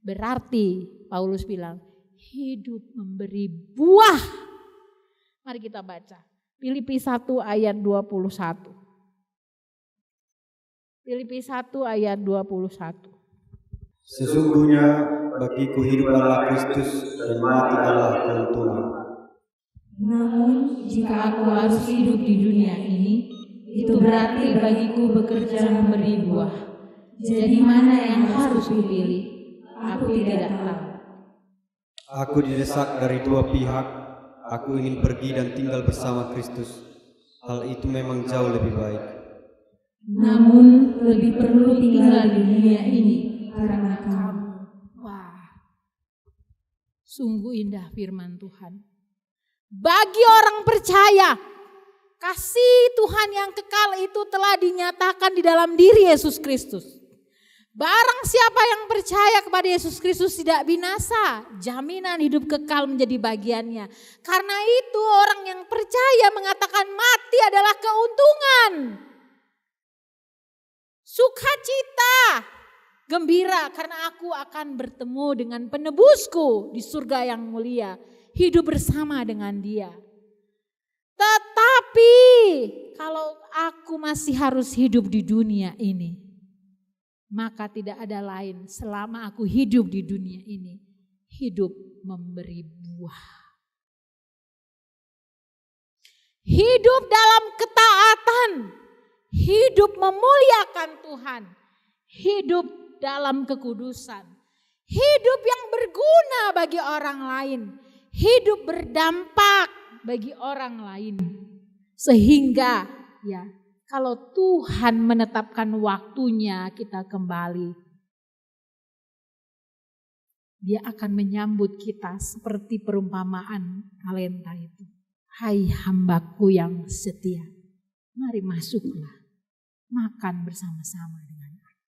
berarti Paulus bilang, hidup memberi buah. Mari kita baca. Filipi 1 ayat 21. Filipi 1 ayat 21. Sesungguhnya bagiku hidup adalah Kristus dan mati adalah keuntungan. Namun jika aku harus hidup di dunia ini, itu berarti bagiku bekerja memberi buah. Jadi mana yang harus dipilih? Aku tidak tahu. Aku didesak dari dua pihak. Aku ingin pergi dan tinggal bersama Kristus. Hal itu memang jauh lebih baik. Namun lebih perlu tinggal di dunia ini karena kamu. Wah, sungguh indah firman Tuhan. Bagi orang percaya, kasih Tuhan yang kekal itu telah dinyatakan di dalam diri Yesus Kristus. Barang siapa yang percaya kepada Yesus Kristus tidak binasa, jaminan hidup kekal menjadi bagiannya. Karena itu orang yang percaya mengatakan mati adalah keuntungan. Sukacita Gembira karena aku akan bertemu dengan penebusku di surga yang mulia. Hidup bersama dengan dia. Tetapi kalau aku masih harus hidup di dunia ini, maka tidak ada lain selama aku hidup di dunia ini. Hidup memberi buah. Hidup dalam ketaatan. Hidup memuliakan Tuhan. Hidup dalam kekudusan. Hidup yang berguna bagi orang lain. Hidup berdampak bagi orang lain. Sehingga ya, kalau Tuhan menetapkan waktunya kita kembali, Dia akan menyambut kita seperti perumpamaan talenta itu. Hai hambaku yang setia, mari masuklah, makan bersama-sama dengan aku.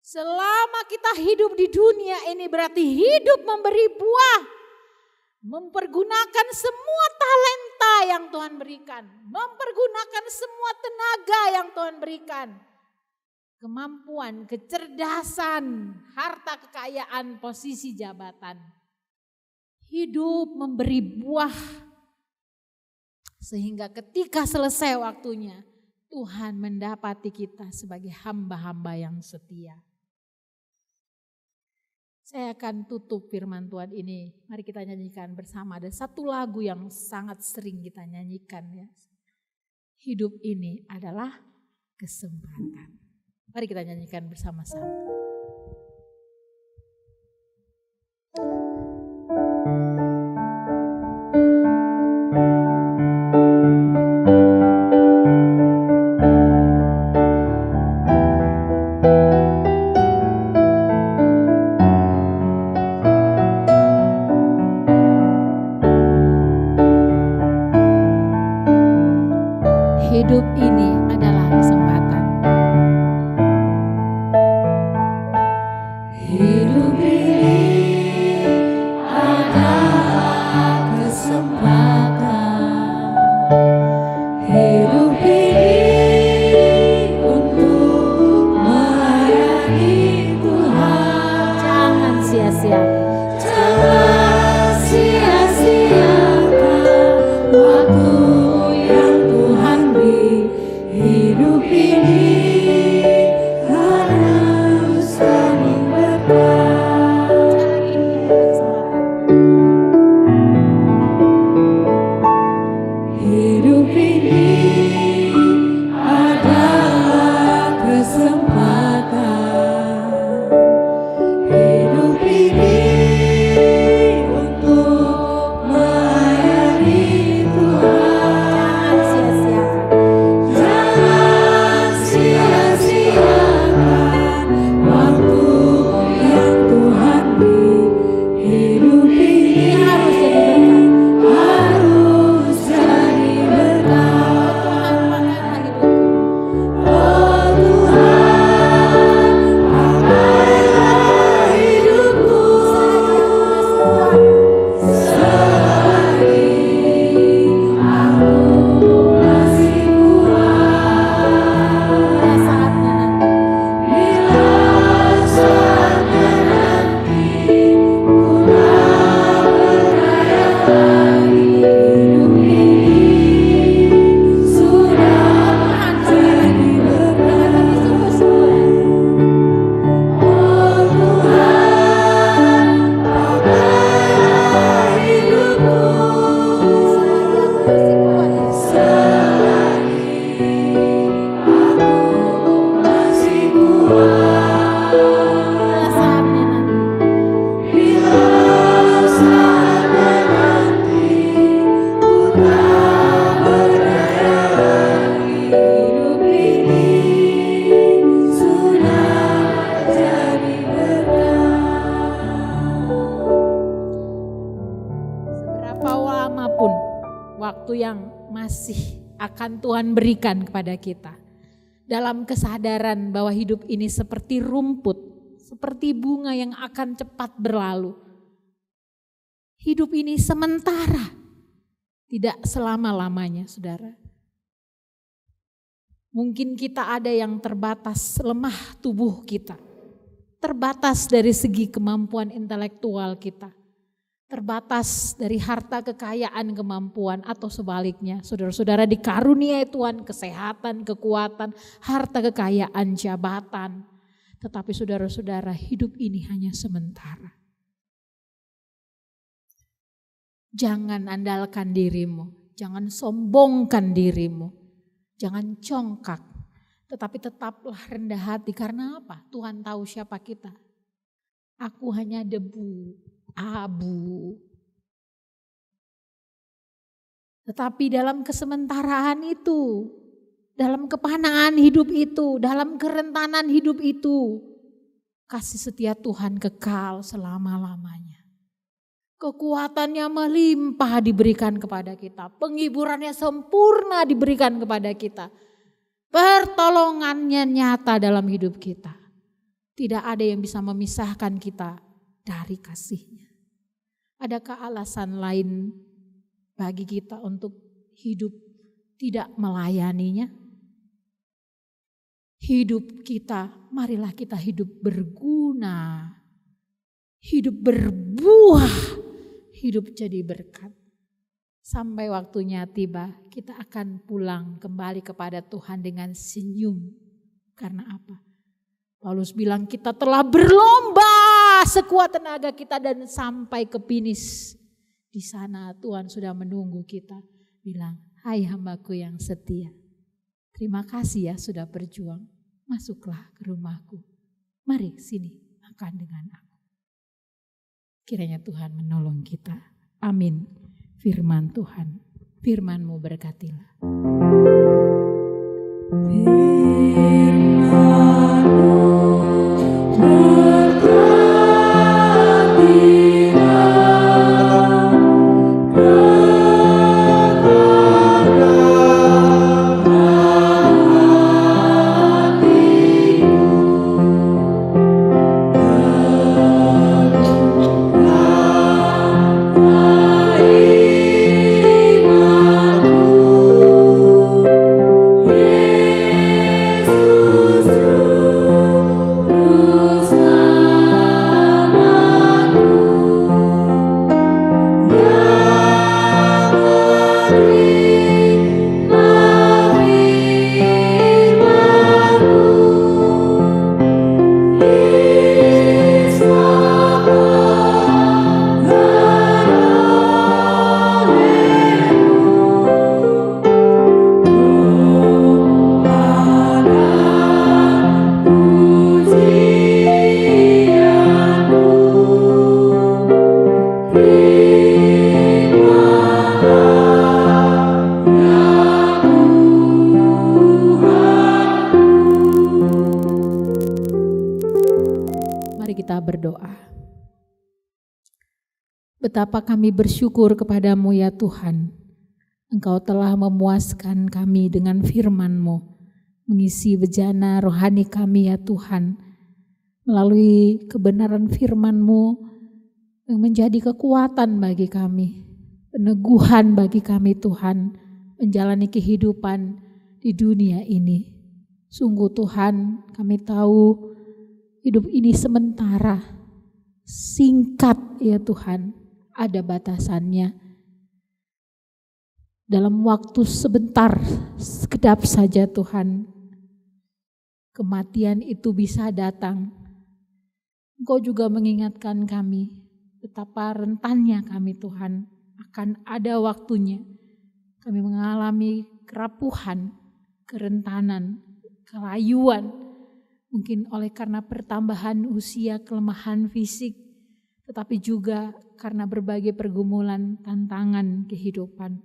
Selama kita hidup di dunia ini berarti hidup memberi buah. Mempergunakan semua talenta yang Tuhan berikan. Mempergunakan semua tenaga yang Tuhan berikan. Kemampuan, kecerdasan, harta kekayaan, posisi jabatan. Hidup memberi buah. Sehingga ketika selesai waktunya, Tuhan mendapati kita sebagai hamba-hamba yang setia. Saya akan tutup firman Tuhan ini. Mari kita nyanyikan bersama. Ada satu lagu yang sangat sering kita nyanyikan ya. Hidup ini adalah kesempatan. Mari kita nyanyikan bersama-sama. Hidup ini adalah kesempatan. Hidup ini adalah kesempatan. Hidup ini untuk melayani Tuhan. Jangan sia-siakan. Jangan sia-siakan waktu yang Tuhan beri. Hidup ini harus kami berbuat. Hidup ini adalah kesempatan. Hidup ini untuk melayani Tuhan. Jangan sia-siakan waktu yang Tuhan beri. Hidup ini harus jadi berkat. Oh Tuhan, pakailah hidupku selagi aku masih kuat. Bila saatnya nanti ku tak berdaya lagi, hidup ini sudah jadi berkat. Oh Tuhan, pakailah hidupku selagi aku masih kuat. Bila saatnya nanti ku tak berdaya lagi, hidup ini sudah jadi berkat. Seberapa lama pun waktu yang masih akan Tuhan berikan kepada kita, dalam kesadaran bahwa hidup ini seperti rumput, seperti bunga yang akan cepat berlalu. Hidup ini sementara, tidak selama-lamanya, saudara. Mungkin kita ada yang terbatas, lemah tubuh kita. Terbatas dari segi kemampuan intelektual kita. Terbatas dari harta kekayaan kemampuan atau sebaliknya. Saudara-saudara dikaruniai Tuhan kesehatan, kekuatan, harta kekayaan, jabatan. Tetapi saudara-saudara hidup ini hanya sementara. Jangan andalkan dirimu, jangan sombongkan dirimu. Jangan congkak, tetapi tetaplah rendah hati. Karena apa? Tuhan tahu siapa kita. Aku hanya debu, abu. Tetapi dalam kesementaraan itu, dalam kepanaan hidup itu, dalam kerentanan hidup itu, kasih setia Tuhan kekal selama-lamanya. Kekuatannya melimpah diberikan kepada kita. Penghiburannya sempurna diberikan kepada kita. Pertolongannya nyata dalam hidup kita. Tidak ada yang bisa memisahkan kita dari kasih-Nya. Adakah alasan lain bagi kita untuk hidup tidak melayaninya? Hidup kita, marilah kita hidup berguna. Hidup berbuah. Hidup jadi berkat. Sampai waktunya tiba, kita akan pulang kembali kepada Tuhan dengan senyum. Karena apa? Paulus bilang kita telah berlomba sekuat tenaga kita dan sampai ke finish. Di sana Tuhan sudah menunggu kita. Bilang, hai hambaku yang setia. Terima kasih ya sudah berjuang. Masuklah ke rumahku. Mari sini makan dengan aku. Kiranya Tuhan menolong kita. Amin. Firman Tuhan. Firman-Mu berkatilah. Berdoa. Betapa kami bersyukur kepadamu ya Tuhan. Engkau telah memuaskan kami dengan firman-Mu, mengisi bejana rohani kami ya Tuhan. Melalui kebenaran firman-Mu yang menjadi kekuatan bagi kami, peneguhan bagi kami Tuhan, menjalani kehidupan di dunia ini. Sungguh Tuhan, kami tahu hidup ini sementara, singkat ya Tuhan, ada batasannya. Dalam waktu sebentar, sekedap saja Tuhan, kematian itu bisa datang. Engkau juga mengingatkan kami, betapa rentannya kami Tuhan, akan ada waktunya. Kami mengalami kerapuhan, kerentanan, kelayuan, mungkin oleh karena pertambahan usia, kelemahan fisik, tetapi juga karena berbagai pergumulan, tantangan kehidupan.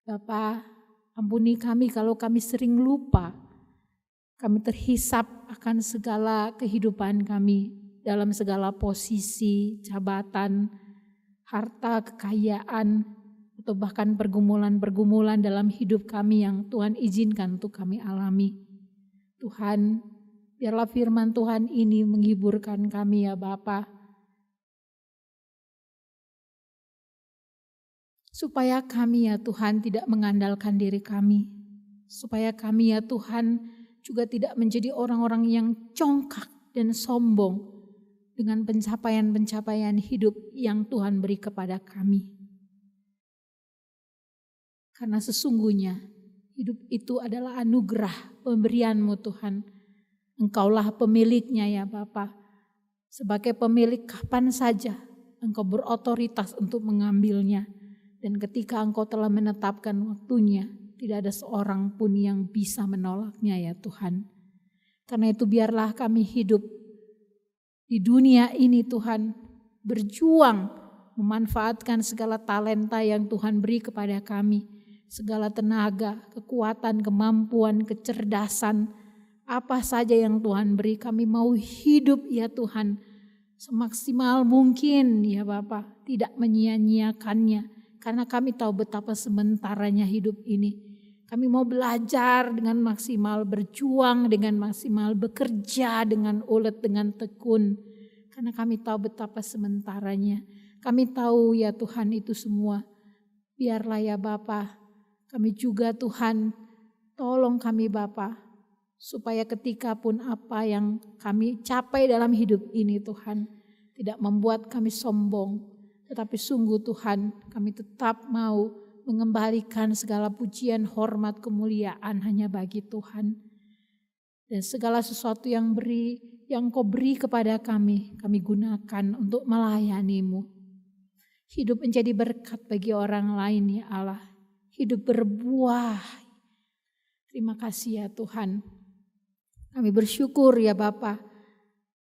Bapa, ampuni kami kalau kami sering lupa. Kami terhisap akan segala kehidupan kami dalam segala posisi, jabatan, harta, kekayaan, atau bahkan pergumulan-pergumulan dalam hidup kami yang Tuhan izinkan untuk kami alami. Tuhan, biarlah firman Tuhan ini menghiburkan kami ya Bapa. Supaya kami ya Tuhan tidak mengandalkan diri kami. supaya kami ya Tuhan juga tidak menjadi orang-orang yang congkak dan sombong dengan pencapaian-pencapaian hidup yang Tuhan beri kepada kami. Karena sesungguhnya hidup itu adalah anugerah pemberian-Mu Tuhan. Engkaulah pemiliknya ya Bapa. Sebagai pemilik kapan saja Engkau berotoritas untuk mengambilnya. Dan ketika Engkau telah menetapkan waktunya, tidak ada seorang pun yang bisa menolaknya ya Tuhan. Karena itu biarlah kami hidup di dunia ini Tuhan, berjuang memanfaatkan segala talenta yang Tuhan beri kepada kami. Segala tenaga, kekuatan, kemampuan, kecerdasan, apa saja yang Tuhan beri, kami mau hidup ya Tuhan semaksimal mungkin ya Bapa, tidak menyia-nyiakannya. Karena kami tahu betapa sementaranya hidup ini. Kami mau belajar dengan maksimal, berjuang dengan maksimal, bekerja dengan ulet, dengan tekun. Karena kami tahu betapa sementaranya. Kami tahu ya Tuhan itu semua. Biarlah ya Bapa, kami juga Tuhan, tolong kami Bapa, supaya ketika pun apa yang kami capai dalam hidup ini Tuhan, tidak membuat kami sombong. Tetapi sungguh Tuhan, kami tetap mau mengembalikan segala pujian, hormat, kemuliaan hanya bagi Tuhan. Dan segala sesuatu yang Kau beri kepada kami gunakan untuk melayani-Mu. Hidup menjadi berkat bagi orang lain ya Allah. Hidup berbuah. Terima kasih ya Tuhan. Kami bersyukur ya Bapa.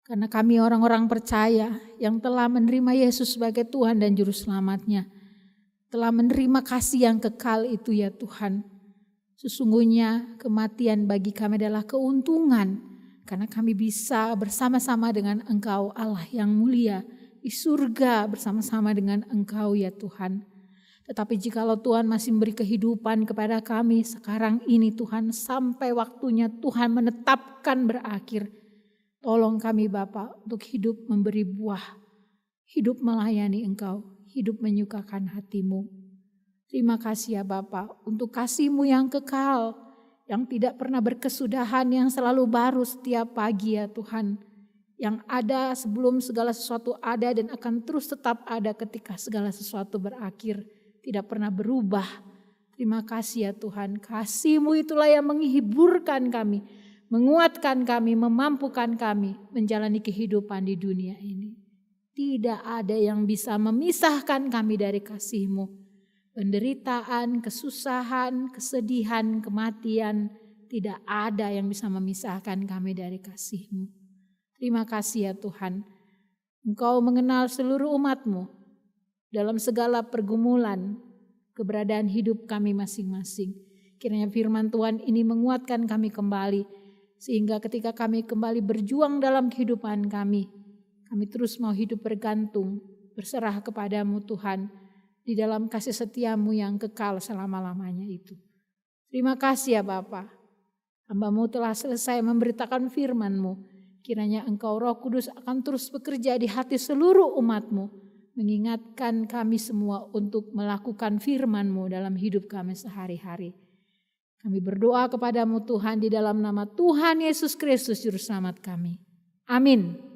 Karena kami orang-orang percaya yang telah menerima Yesus sebagai Tuhan dan Juru Selamatnya. Telah menerima kasih yang kekal itu ya Tuhan. Sesungguhnya kematian bagi kami adalah keuntungan. Karena kami bisa bersama-sama dengan Engkau Allah yang mulia. Di surga bersama-sama dengan Engkau ya Tuhan. Tetapi jikalau Tuhan masih memberi kehidupan kepada kami sekarang ini Tuhan. Sampai waktunya Tuhan menetapkan berakhir. Tolong kami Bapa untuk hidup memberi buah. Hidup melayani Engkau. Hidup menyukakan hati-Mu. Terima kasih ya Bapa untuk kasih-Mu yang kekal, yang tidak pernah berkesudahan, yang selalu baru setiap pagi ya Tuhan. Yang ada sebelum segala sesuatu ada dan akan terus tetap ada ketika segala sesuatu berakhir. Tidak pernah berubah. Terima kasih ya Tuhan, kasih-Mu itulah yang menghiburkan kami, menguatkan kami, memampukan kami menjalani kehidupan di dunia ini. Tidak ada yang bisa memisahkan kami dari kasih-Mu. Penderitaan, kesusahan, kesedihan, kematian, tidak ada yang bisa memisahkan kami dari kasih-Mu. Terima kasih ya Tuhan. Engkau mengenal seluruh umat-Mu dalam segala pergumulan, keberadaan hidup kami masing-masing. Kiranya firman Tuhan ini menguatkan kami kembali, sehingga ketika kami kembali berjuang dalam kehidupan kami terus mau hidup bergantung, berserah kepada-Mu Tuhan, di dalam kasih setia-Mu yang kekal selama-lamanya itu. Terima kasih ya Bapa. Hamba-Mu telah selesai memberitakan firman-Mu. Kiranya Engkau Roh Kudus akan terus bekerja di hati seluruh umat-Mu, mengingatkan kami semua untuk melakukan firman-Mu dalam hidup kami sehari-hari. Kami berdoa kepada-Mu Tuhan di dalam nama Tuhan Yesus Kristus Juru Selamat kami. Amin.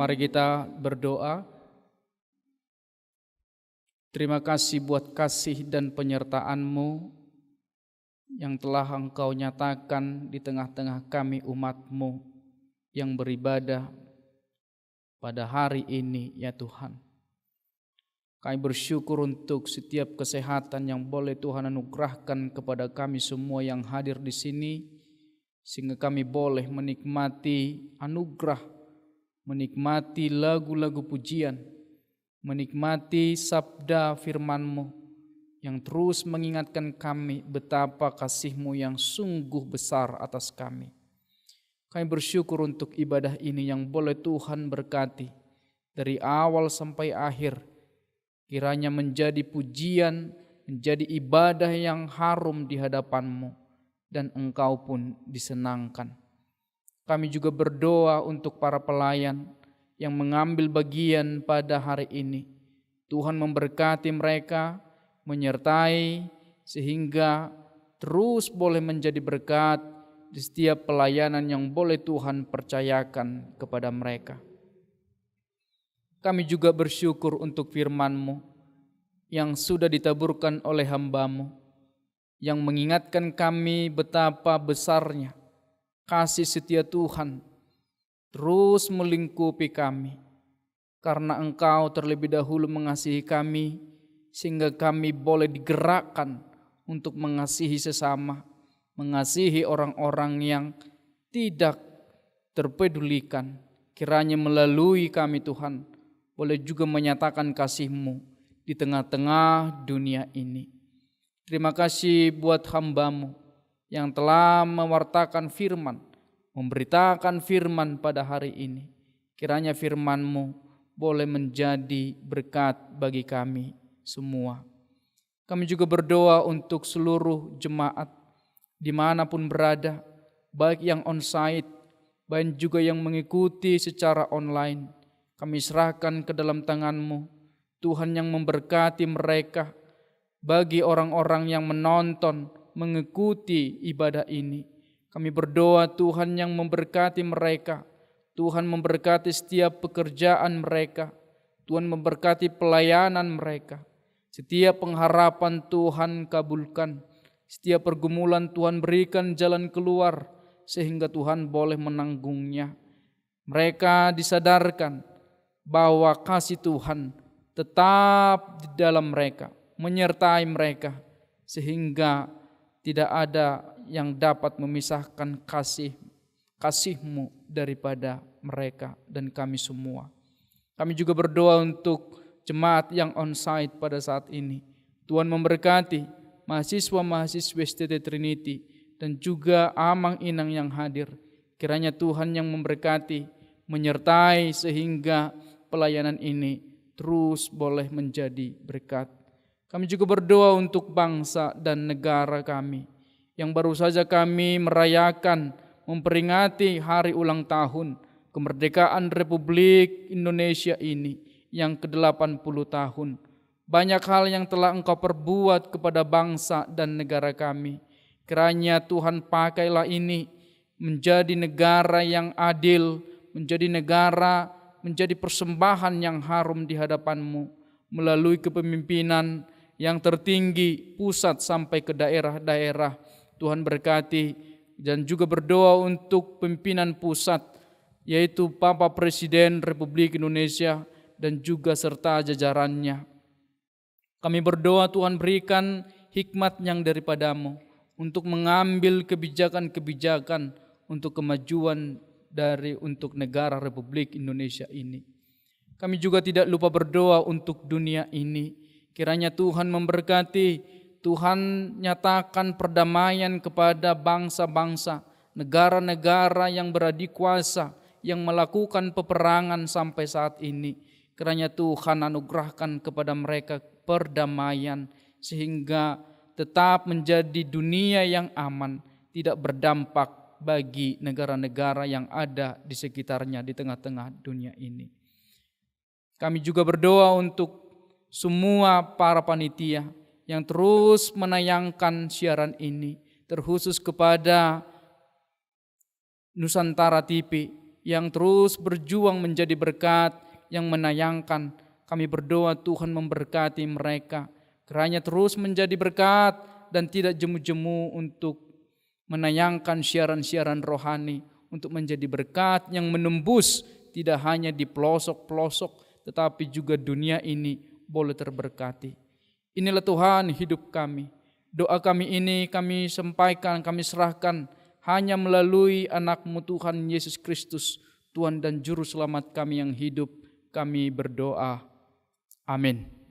Mari kita berdoa. Terima kasih buat kasih dan penyertaan-Mu yang telah Engkau nyatakan di tengah-tengah kami umat-Mu yang beribadah pada hari ini ya Tuhan. Kami bersyukur untuk setiap kesehatan yang boleh Tuhan anugerahkan kepada kami semua yang hadir di sini, sehingga kami boleh menikmati anugerah, menikmati lagu-lagu pujian, menikmati sabda firman-Mu yang terus mengingatkan kami betapa kasih-Mu yang sungguh besar atas kami. Kami bersyukur untuk ibadah ini yang boleh Tuhan berkati dari awal sampai akhir. Kiranya menjadi pujian, menjadi ibadah yang harum di hadapan-Mu dan Engkau pun disenangkan. Kami juga berdoa untuk para pelayan yang mengambil bagian pada hari ini. Tuhan memberkati mereka, menyertai sehingga terus boleh menjadi berkat di setiap pelayanan yang boleh Tuhan percayakan kepada mereka. Kami juga bersyukur untuk firman-Mu yang sudah ditaburkan oleh hamba-Mu, yang mengingatkan kami betapa besarnya kasih setia Tuhan terus melingkupi kami. Karena Engkau terlebih dahulu mengasihi kami, sehingga kami boleh digerakkan untuk mengasihi sesama, mengasihi orang-orang yang tidak terpedulikan. Kiranya melalui kami Tuhan, boleh juga menyatakan kasih-Mu di tengah-tengah dunia ini. Terima kasih buat hamba-Mu yang telah mewartakan firman, memberitakan firman pada hari ini. Kiranya firman-Mu boleh menjadi berkat bagi kami semua. Kami juga berdoa untuk seluruh jemaat dimanapun berada, baik yang on-site, baik juga yang mengikuti secara online. Kami serahkan ke dalam tangan-Mu, Tuhan yang memberkati mereka. Bagi orang-orang yang menonton, mengikuti ibadah ini, kami berdoa Tuhan yang memberkati mereka. Tuhan memberkati setiap pekerjaan mereka. Tuhan memberkati pelayanan mereka. Setiap pengharapan Tuhan kabulkan. Setiap pergumulan Tuhan berikan jalan keluar, sehingga Tuhan boleh menanggungnya. Mereka disadarkan bahwa kasih Tuhan tetap di dalam mereka, menyertai mereka, sehingga tidak ada yang dapat memisahkan kasih-Mu daripada mereka dan kami semua. Kami juga berdoa untuk jemaat yang on-site pada saat ini. Tuhan memberkati mahasiswa-mahasiswa STT Trinity dan juga Amang Inang yang hadir. Kiranya Tuhan yang memberkati, menyertai sehingga pelayanan ini terus boleh menjadi berkat. Kami juga berdoa untuk bangsa dan negara kami yang baru saja kami merayakan, memperingati hari ulang tahun kemerdekaan Republik Indonesia ini yang ke-80 tahun. Banyak hal yang telah Engkau perbuat kepada bangsa dan negara kami. Kiranya Tuhan pakailah ini menjadi negara yang adil, menjadi negara, menjadi persembahan yang harum di hadapan-Mu melalui kepemimpinan yang tertinggi pusat sampai ke daerah-daerah. Tuhan berkati dan juga berdoa untuk pimpinan pusat yaitu Bapak Presiden Republik Indonesia dan juga serta jajarannya. Kami berdoa Tuhan berikan hikmat yang daripada-Mu untuk mengambil kebijakan-kebijakan untuk kemajuan untuk negara Republik Indonesia ini. Kami juga tidak lupa berdoa untuk dunia ini. Kiranya Tuhan memberkati, Tuhan nyatakan perdamaian kepada bangsa-bangsa, negara-negara yang beradik kuasa, yang melakukan peperangan sampai saat ini. Kiranya Tuhan anugerahkan kepada mereka perdamaian, sehingga tetap menjadi dunia yang aman, tidak berdampak bagi negara-negara yang ada di sekitarnya di tengah-tengah dunia ini. Kami juga berdoa untuk semua para panitia yang terus menayangkan siaran ini, terkhusus kepada Nusantara TV yang terus berjuang menjadi berkat, yang menayangkan. Kami berdoa Tuhan memberkati mereka, kiranya terus menjadi berkat dan tidak jemu-jemu untuk menayangkan siaran-siaran rohani, untuk menjadi berkat yang menembus tidak hanya di pelosok-pelosok, tetapi juga dunia ini boleh terberkati. Inilah Tuhan hidup kami. Doa kami ini kami sampaikan, kami serahkan hanya melalui anak-Mu Tuhan Yesus Kristus, Tuhan dan Juru Selamat kami yang hidup. Kami berdoa. Amin.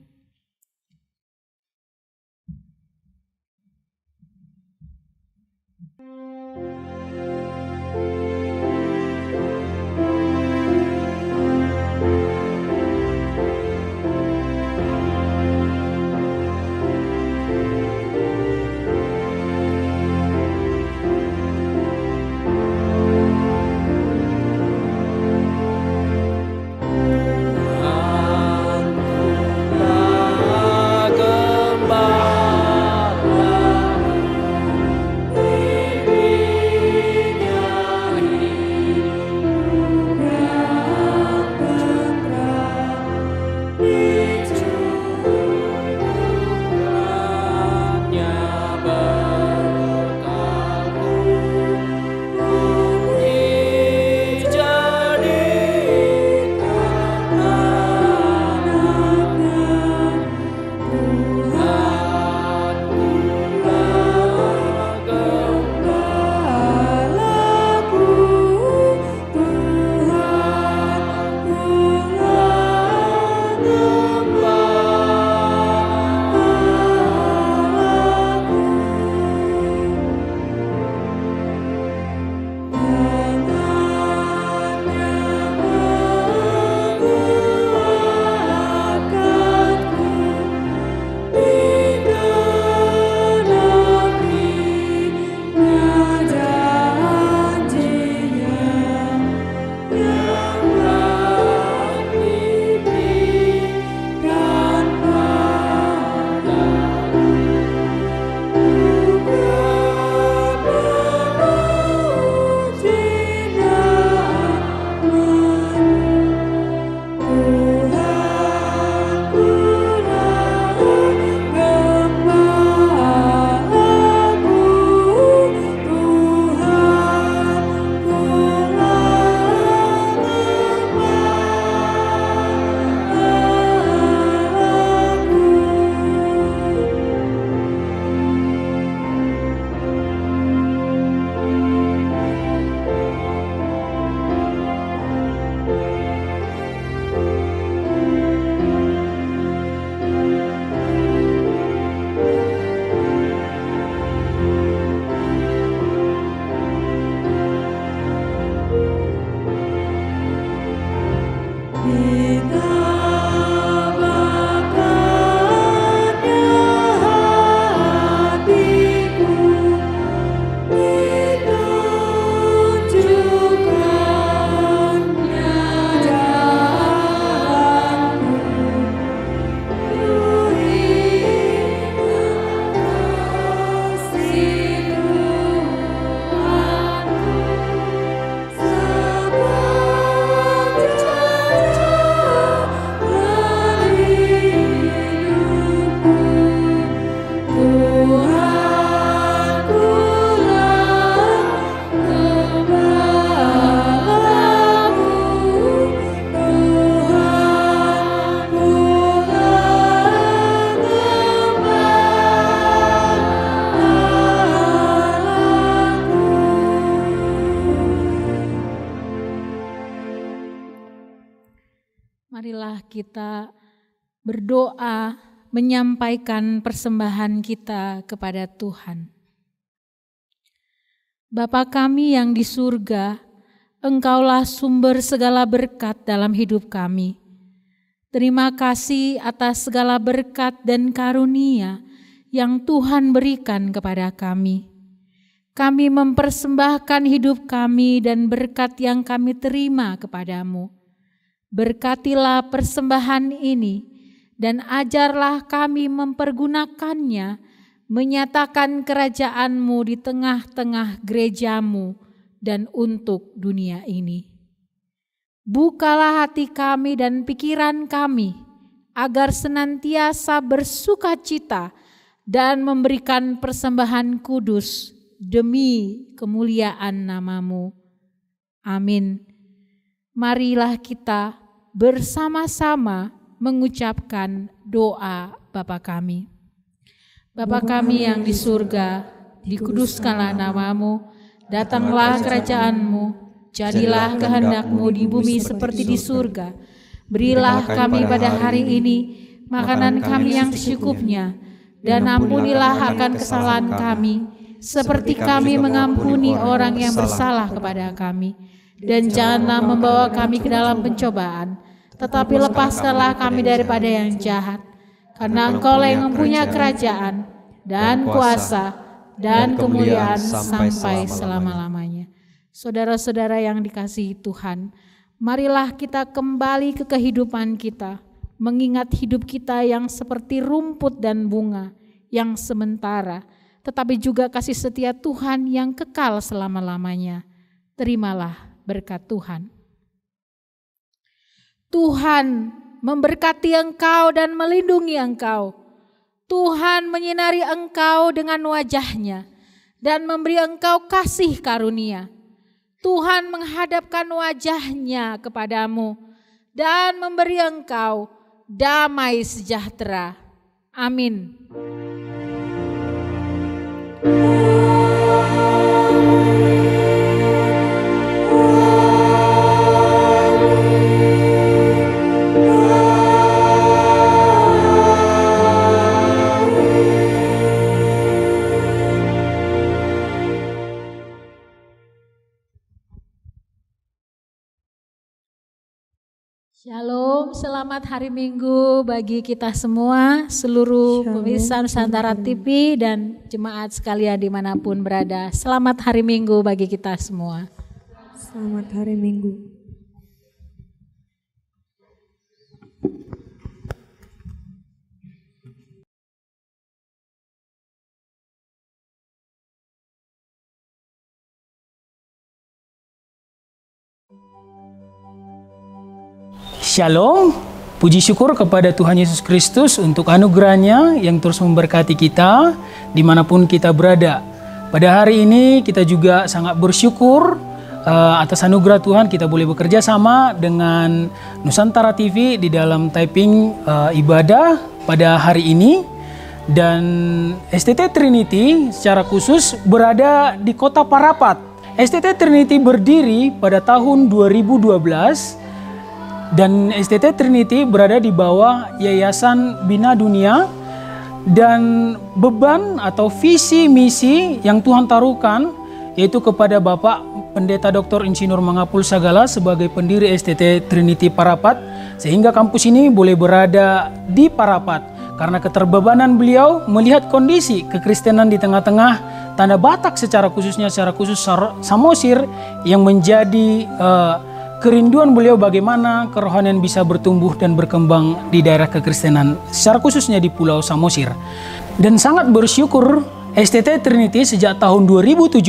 Marilah kita berdoa menyampaikan persembahan kita kepada Tuhan. Bapa kami yang di surga, Engkaulah sumber segala berkat dalam hidup kami. Terima kasih atas segala berkat dan karunia yang Tuhan berikan kepada kami. Kami mempersembahkan hidup kami dan berkat yang kami terima kepadamu. Berkatilah persembahan ini dan ajarlah kami mempergunakannya, menyatakan kerajaan-Mu di tengah-tengah gereja-Mu dan untuk dunia ini. Bukalah hati kami dan pikiran kami, agar senantiasa bersuka cita dan memberikan persembahan kudus demi kemuliaan nama-Mu. Amin. Marilah kita bersama-sama mengucapkan doa Bapa kami. Bapa kami yang di surga, dikuduskanlah nama-Mu, datanglah kerajaan-Mu, jadilah kehendak-Mu di bumi seperti di surga. Berilah kami pada hari ini makanan kami yang secukupnya, dan ampunilah akan kesalahan kami, seperti kami mengampuni orang yang bersalah kepada kami. Dan janganlah membawa kami ke dalam pencobaan, tetapi lepaskanlah kami daripada yang jahat. Karena Engkau yang mempunyai kerajaan dan kuasa dan kemuliaan sampai selama-lamanya. Saudara-saudara yang dikasihi Tuhan, marilah kita kembali ke kehidupan kita, mengingat hidup kita yang seperti rumput dan bunga yang sementara, tetapi juga kasih setia Tuhan yang kekal selama-lamanya. Terimalah berkat Tuhan. Tuhan memberkati engkau dan melindungi engkau. Tuhan menyinari engkau dengan wajah-Nya dan memberi engkau kasih karunia. Tuhan menghadapkan wajah-Nya kepadamu dan memberi engkau damai sejahtera. Amin. Shalom, selamat hari Minggu bagi kita semua, seluruh pemirsa Nusantara TV dan jemaat sekalian dimanapun berada. Selamat hari Minggu bagi kita semua. Selamat hari Minggu. Shalom, puji syukur kepada Tuhan Yesus Kristus untuk anugerah-Nya yang terus memberkati kita dimanapun kita berada. Pada hari ini kita juga sangat bersyukur atas anugerah Tuhan kita boleh bekerja sama dengan Nusantara TV di dalam typing ibadah pada hari ini. Dan STT Trinity secara khusus berada di kota Parapat. STT Trinity berdiri pada tahun 2012 dan STT Trinity berada di bawah Yayasan Bina Dunia, dan beban atau visi misi yang Tuhan taruhkan yaitu kepada Bapak Pendeta Dr. Insinyur Mangapul Sagala sebagai pendiri STT Trinity Parapat, sehingga kampus ini boleh berada di Parapat karena keterbebanan beliau melihat kondisi kekristenan di tengah-tengah Tanah Batak secara khusus Samosir yang menjadi kerinduan beliau bagaimana kerohanian bisa bertumbuh dan berkembang di daerah kekristenan, secara khususnya di Pulau Samosir. Dan sangat bersyukur STT Trinity sejak tahun 2017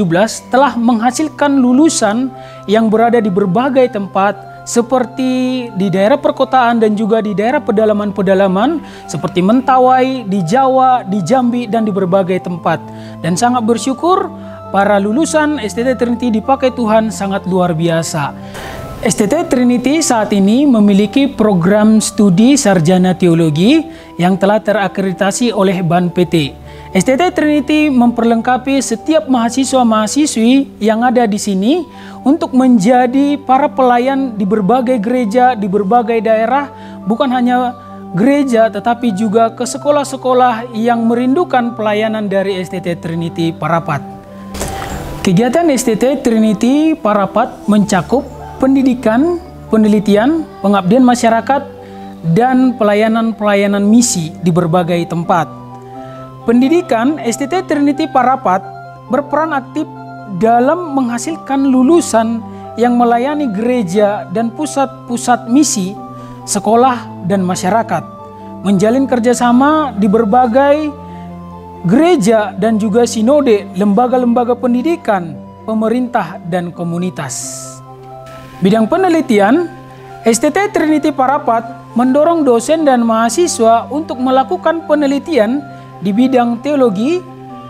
telah menghasilkan lulusan yang berada di berbagai tempat seperti di daerah perkotaan dan juga di daerah pedalaman-pedalaman seperti Mentawai, di Jawa, di Jambi, dan di berbagai tempat. Dan sangat bersyukur para lulusan STT Trinity dipakai Tuhan sangat luar biasa. STT Trinity saat ini memiliki program studi sarjana teologi yang telah terakreditasi oleh BAN PT. STT Trinity memperlengkapi setiap mahasiswa-mahasiswi yang ada di sini untuk menjadi para pelayan di berbagai gereja, di berbagai daerah, bukan hanya gereja tetapi juga ke sekolah-sekolah yang merindukan pelayanan dari STT Trinity Parapat. Kegiatan STT Trinity Parapat mencakup pendidikan, penelitian, pengabdian masyarakat, dan pelayanan-pelayanan misi di berbagai tempat. Pendidikan STT Trinity Parapat berperan aktif dalam menghasilkan lulusan yang melayani gereja dan pusat-pusat misi, sekolah, dan masyarakat, menjalin kerjasama di berbagai gereja dan juga sinode, lembaga-lembaga pendidikan, pemerintah, dan komunitas. Bidang penelitian, STT Trinity Parapat mendorong dosen dan mahasiswa untuk melakukan penelitian di bidang teologi,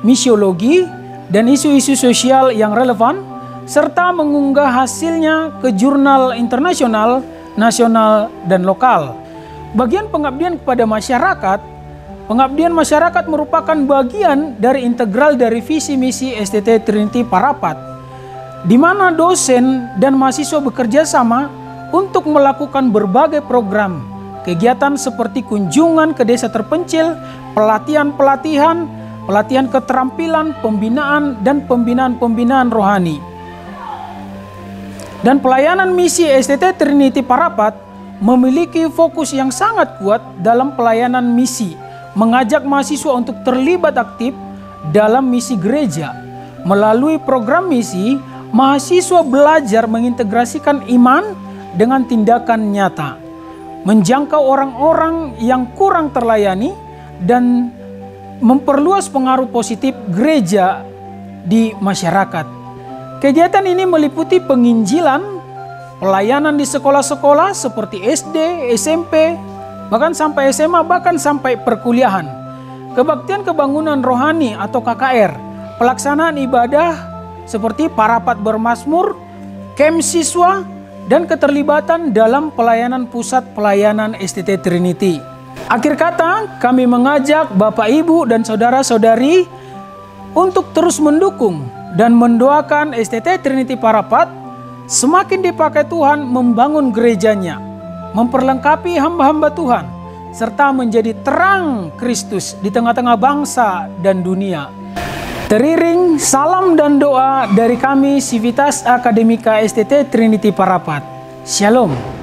misiologi, dan isu-isu sosial yang relevan, serta mengunggah hasilnya ke jurnal internasional, nasional, dan lokal. Bagian pengabdian kepada masyarakat, pengabdian masyarakat merupakan bagian dari integral dari visi misi STT Trinity Parapat, di mana dosen dan mahasiswa bekerja sama untuk melakukan berbagai program, kegiatan seperti kunjungan ke desa terpencil, pelatihan-pelatihan, pelatihan keterampilan, pembinaan, dan pembinaan-pembinaan rohani. Dan pelayanan misi STT Trinity Parapat memiliki fokus yang sangat kuat dalam pelayanan misi, mengajak mahasiswa untuk terlibat aktif dalam misi gereja. Melalui program misi, mahasiswa belajar mengintegrasikan iman dengan tindakan nyata, menjangkau orang-orang yang kurang terlayani, dan memperluas pengaruh positif gereja di masyarakat. Kegiatan ini meliputi penginjilan, pelayanan di sekolah-sekolah seperti SD, SMP, bahkan sampai SMA, bahkan sampai perkuliahan, kebaktian kebangunan rohani atau KKR, pelaksanaan ibadah seperti Parapat Bermazmur, camp siswa, dan keterlibatan dalam pelayanan pusat pelayanan STT Trinity. Akhir kata, kami mengajak Bapak, Ibu, dan saudara-saudari untuk terus mendukung dan mendoakan STT Trinity Parapat semakin dipakai Tuhan membangun gerejanya, memperlengkapi hamba-hamba Tuhan, serta menjadi terang Kristus di tengah-tengah bangsa dan dunia. Teriring salam dan doa dari kami Civitas Akademika STT Trinity Parapat. Shalom.